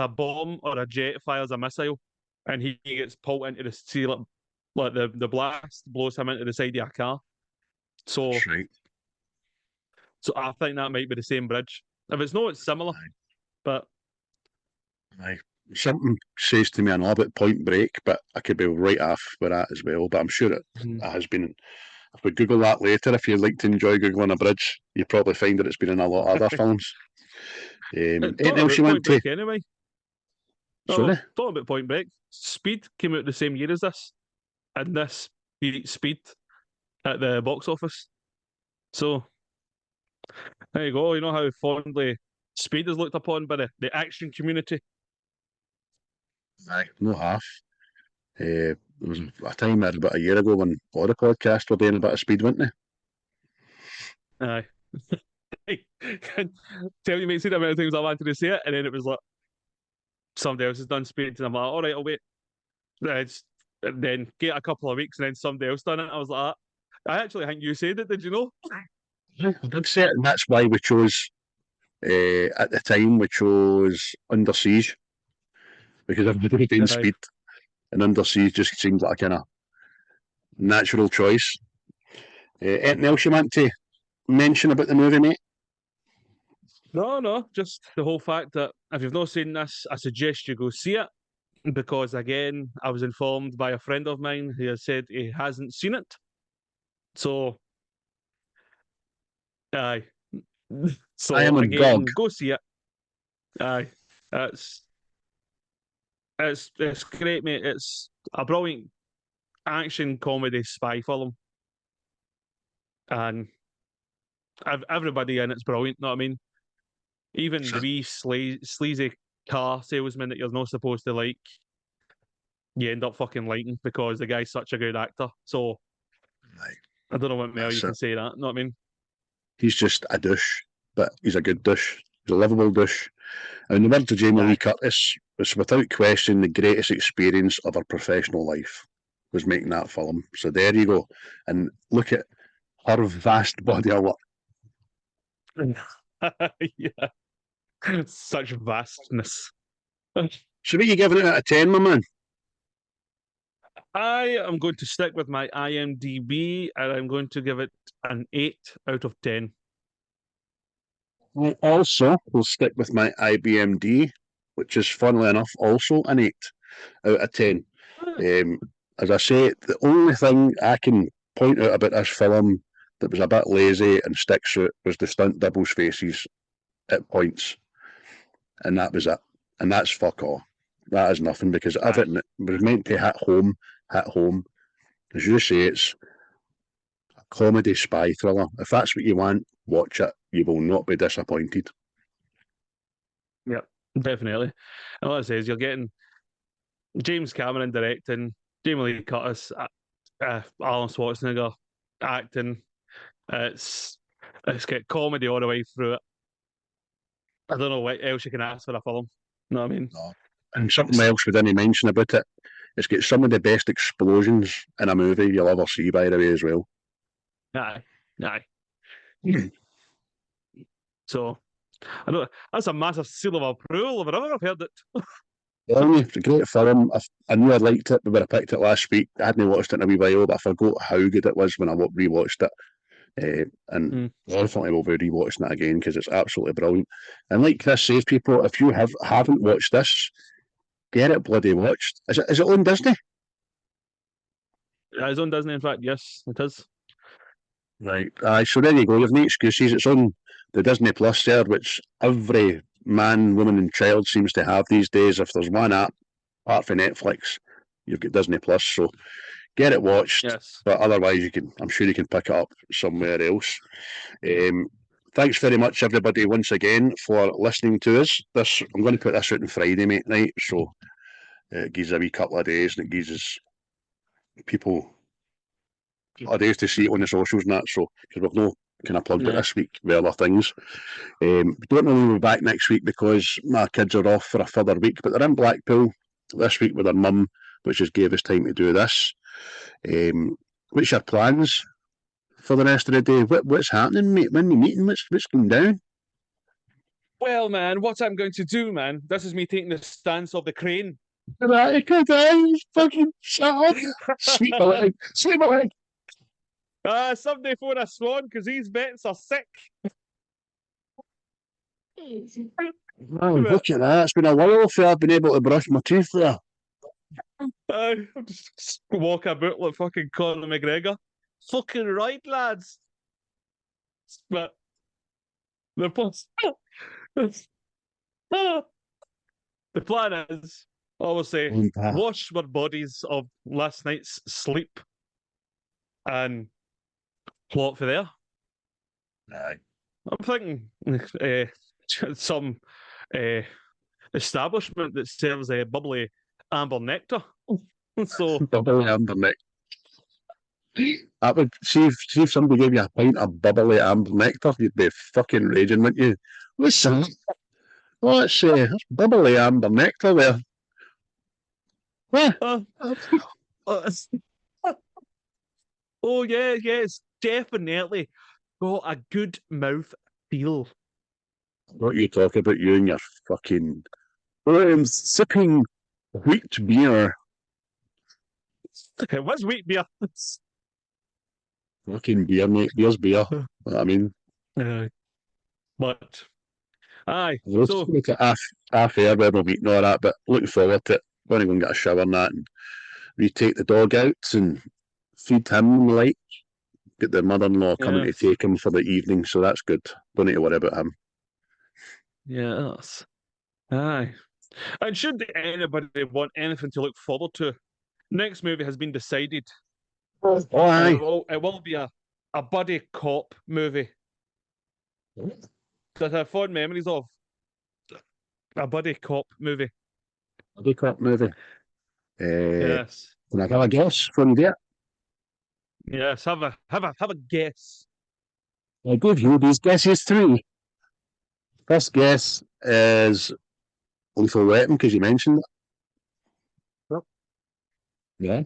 [SPEAKER 6] bomb or a jet fires a missile, and he gets pulled into the sea, like the blast blows him into the side of a car. So,
[SPEAKER 5] right.
[SPEAKER 6] So I think that might be the same bridge. If it's not, it's similar. But
[SPEAKER 5] something says to me I know about Point Break, but I could be right off with that as well. But I'm sure it has been. If we Google that later, if you'd like to enjoy Googling a bridge, you probably find that it's been in a lot of other films. Anything else you want to?
[SPEAKER 6] Anyway.
[SPEAKER 5] Sorry?
[SPEAKER 6] Talking about Point Break, Speed came out the same year as this, and this beat Speed at the box office. So there you go. You know how fondly Speed is looked upon by the action community.
[SPEAKER 5] Aye, no half. There was a time there about a year ago when all the podcasts were doing a bit of speed, weren't they?
[SPEAKER 6] Aye. Tell you, mate, see the amount of times I wanted to say it, and then it was like somebody else has done speed, and I'm like, all right, I'll wait. And then get a couple of weeks, and then somebody else done it. I was like, I actually think you said it. Did you know?
[SPEAKER 5] I did say it, and that's why we chose. At the time, we chose Under Siege because everybody was doing speed, and Under Siege just seemed like a kind of natural choice. Anything else you want to mention about the movie, mate?
[SPEAKER 6] No, just the whole fact that if you've not seen this, I suggest you go see it, because again, I was informed by a friend of mine who has said he hasn't seen it. So, aye. So
[SPEAKER 5] I am a
[SPEAKER 6] again,
[SPEAKER 5] dog.
[SPEAKER 6] go see it. Aye, it's great, mate. It's a brilliant action comedy spy film, and everybody in it's brilliant. Know what I mean? Even the wee sleazy car salesman that you're not supposed to like, you end up fucking liking because the guy's such a good actor. So I don't know what more you can say that. Know what I mean?
[SPEAKER 5] He's just a douche, but he's a good douche. He's a livable douche. And the word to Jamie Lee Curtis was without question the greatest experience of her professional life was making that film. So there you go. And look at her vast body of work.
[SPEAKER 6] Yeah. Such vastness.
[SPEAKER 5] So what are you giving it out of 10, my man?
[SPEAKER 6] I am going to stick with my IMDb, and I'm going to give it an 8 out of 10.
[SPEAKER 5] I also will stick with my IBMD, which is, funnily enough, also an 8 out of 10. As I say, the only thing I can point out about this film that was a bit lazy and stick suit was the stunt doubles' faces at points. And that was it. And that's fuck all. That is nothing, because everything that was meant to hit home. As you say, it's a comedy spy thriller. If that's what you want, watch it. You will not be disappointed.
[SPEAKER 6] Yep, definitely. And like I say, you're getting James Cameron directing, Jamie Lee Curtis, Arnold Schwarzenegger acting. It's got comedy all the way through it. I don't know what else you can ask for a film. You know what I mean?
[SPEAKER 5] No. And something else we didn't mention about it, it's got some of the best explosions in a movie you'll ever see, by the way, as well.
[SPEAKER 6] Aye. So, I know that's a massive seal of approval if I've heard it.
[SPEAKER 5] Yeah, it's a great film. I knew I liked it, but when I picked it last week, I hadn't watched it in a wee while, but I forgot how good it was when I rewatched it. Definitely will be rewatching it again because it's absolutely brilliant. And like Chris says, people, if you haven't watched this, get it bloody watched. Is it on Disney?
[SPEAKER 6] It's on Disney, in fact. Yes, it is.
[SPEAKER 5] Right. So there you go. You've no excuses. It's on the Disney Plus there, which every man, woman, and child seems to have these days. If there's one app, apart from Netflix, you've got Disney Plus. So get it watched.
[SPEAKER 6] Yes.
[SPEAKER 5] But otherwise, I'm sure you can pick it up somewhere else. Thanks very much, everybody, once again for listening to us. I'm going to put this out on Friday, mate, night. So it gives a wee couple of days, and it gives us people a days to see it on the socials and that. So because we've no kind of plugged it this week with other things. Don't know when we'll be back next week because my kids are off for a further week, but they're in Blackpool this week with their mum, which just gave us time to do this. What's your plans for the rest of the day? What's happening, mate? When we meeting? What's going down?
[SPEAKER 6] Well, man, what I'm going to do, man, this is me taking the stance of the crane.
[SPEAKER 5] Right, fucking shut up. Sweep my leg.
[SPEAKER 6] Someday phone a swan because these bets are sick.
[SPEAKER 5] Oh, look at that. It's been a while since I've been able to brush my teeth there.
[SPEAKER 6] I'll just walk about like fucking Conor McGregor. Fucking right, lads. But the plan is, I will say, wash our bodies of last night's sleep and plot for there.
[SPEAKER 5] Aye.
[SPEAKER 6] I'm thinking some establishment that sells bubbly amber nectar. So
[SPEAKER 5] Bubbly amber nectar. That would see if somebody gave you a pint of bubbly amber nectar, you'd be fucking raging, wouldn't you? What's that? Oh, that's bubbly amber nectar there. What?
[SPEAKER 6] it's- oh yeah, it's definitely got a good mouth feel.
[SPEAKER 5] What you talk about, you and your fucking sipping wheat beer.
[SPEAKER 6] Okay, what's wheat beer?
[SPEAKER 5] Fucking beer, mate. Beer's beer. I mean,
[SPEAKER 6] But aye,
[SPEAKER 5] we'll
[SPEAKER 6] so
[SPEAKER 5] look at half air where we're meeting all that, but looking forward to it. Going to go and get a shower and that, and we take the dog out and feed him and the like. Get the mother-in-law coming to take him for the evening, so that's good. Don't need to worry about him.
[SPEAKER 6] yes, aye. And should anybody want anything to look forward to, next movie has been decided.
[SPEAKER 5] Oh, aye.
[SPEAKER 6] It will be a buddy cop movie that I have fond memories of. A buddy cop movie.
[SPEAKER 5] Buddy cop movie.
[SPEAKER 6] Yes.
[SPEAKER 5] Can I have a guess from there?
[SPEAKER 6] Yes. Have a guess.
[SPEAKER 5] I give you these guesses 3. First guess is Lethal Weapon, because you mentioned it. Yeah.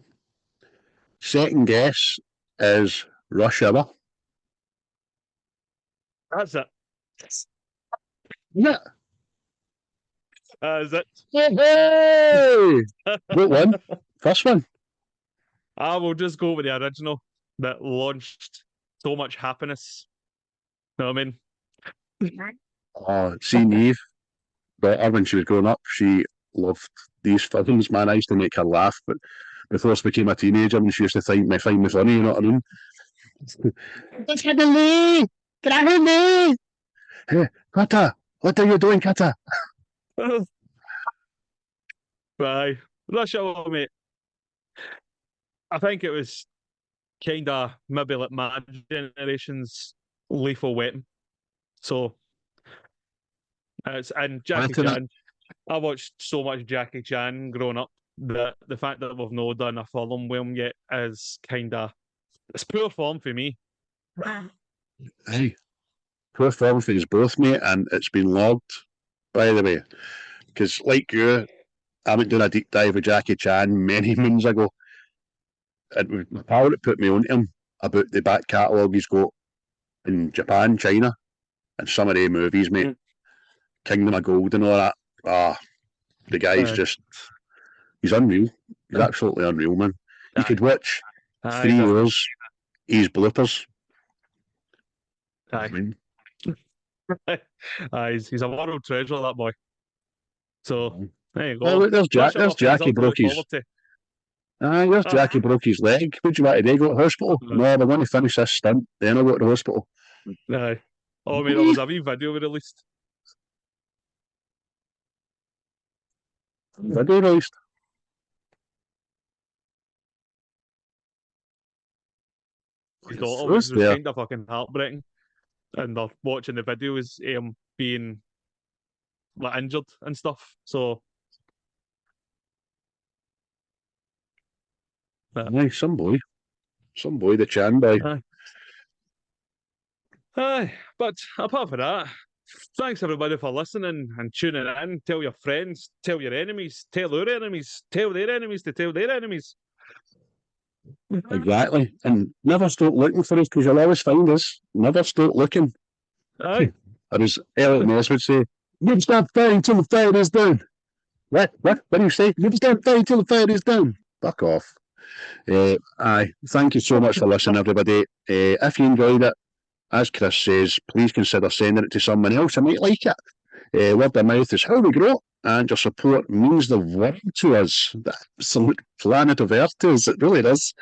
[SPEAKER 5] Second guess is Rush Hour.
[SPEAKER 6] That's it.
[SPEAKER 5] Yeah.
[SPEAKER 6] Is it?
[SPEAKER 5] Hey! What one? First one.
[SPEAKER 6] I will just go with the original that launched so much happiness. You know what I mean?
[SPEAKER 5] See, Eve, but when she was growing up, she loved these films, man. I used to make her laugh, but before she became a teenager, and she used to find me funny, you know what I mean? It's Lee! Lee! Hey, Kata, what are you doing, Kata?
[SPEAKER 6] Right. Rush Hour, mate. I think it was kind of maybe like my generation's Lethal Weapon. So, and Jackie Chan. I watched so much Jackie Chan growing up that the fact that we've not done a film with him yet is kind of, it's poor form for me.
[SPEAKER 5] Hey, poor form for us both, mate, and it's been logged, by the way. Because, like you, I went doing a deep dive with Jackie Chan many moons ago. And my pal that put me on to him about the back catalogue he's got in Japan, China, and some of the movies, mate. Kingdom of Gold and all that. The guy's he's unreal. He's absolutely unreal, man. You could watch 3 hours, his bloopers.
[SPEAKER 6] Aye. He's a world treasure, that boy. So, there you go.
[SPEAKER 5] Oh, look, there's Jackie broke his... there's Jackie broke his leg. Would you want to go to the hospital? No, we're going to finish this stunt, then I'll go to the hospital.
[SPEAKER 6] Aye. Oh, mate, there was a wee video released.
[SPEAKER 5] Video released?
[SPEAKER 6] His daughter was kind of fucking heartbreaking. And they're watching the videos of him being like injured and stuff. So
[SPEAKER 5] aye, some boy, the Chan boy.
[SPEAKER 6] Aye, but apart from that, thanks everybody for listening and tuning in. Tell your friends, tell your enemies, tell their enemies, tell their enemies to tell their enemies.
[SPEAKER 5] Exactly, and never stop looking for us, because you'll always find us. Never stop looking.
[SPEAKER 6] Aye.
[SPEAKER 5] Or as Elliot Ness would say, never stop fighting till the fire is down. What do you say? Never stop fighting till the fire is down. Fuck off. Aye, thank you so much for listening, everybody. If you enjoyed it, as Chris says, please consider sending it to someone else who might like it. Word of mouth is how we grow, and your support means the world to us. The absolute planet of Earth to us. It really does.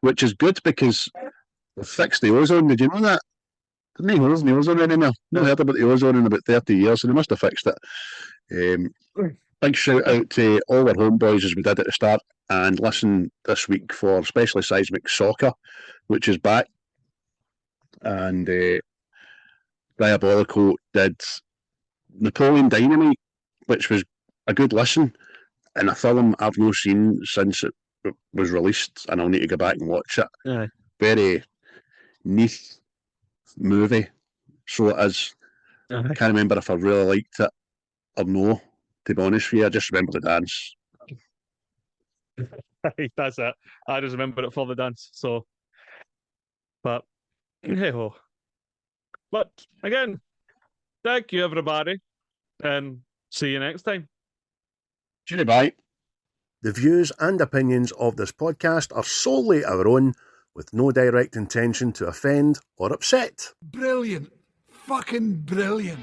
[SPEAKER 5] Which is good, because we've fixed the ozone. Did you know that? Didn't know there's no ozone anymore. Not heard about the ozone in about 30 years, so they must have fixed it. Big shout out to all our homeboys, as we did at the start, and listen this week for especially Seismic Soccer, which is back. And Diabolical did Napoleon Dynamite, which was a good listen, and a film I've not seen since it was released, and I'll need to go back and watch it.
[SPEAKER 6] Aye.
[SPEAKER 5] Very niche movie, so it is.
[SPEAKER 6] Aye.
[SPEAKER 5] I can't remember if I really liked it or no, to be honest with you. I just remember the dance.
[SPEAKER 6] That's it. I just remember it for the dance. So, but hey ho. But again, thank you everybody, and see you next time.
[SPEAKER 5] Bye.
[SPEAKER 1] The views and opinions of this podcast are solely our own, with no direct intention to offend or upset.
[SPEAKER 2] Brilliant. Fucking brilliant.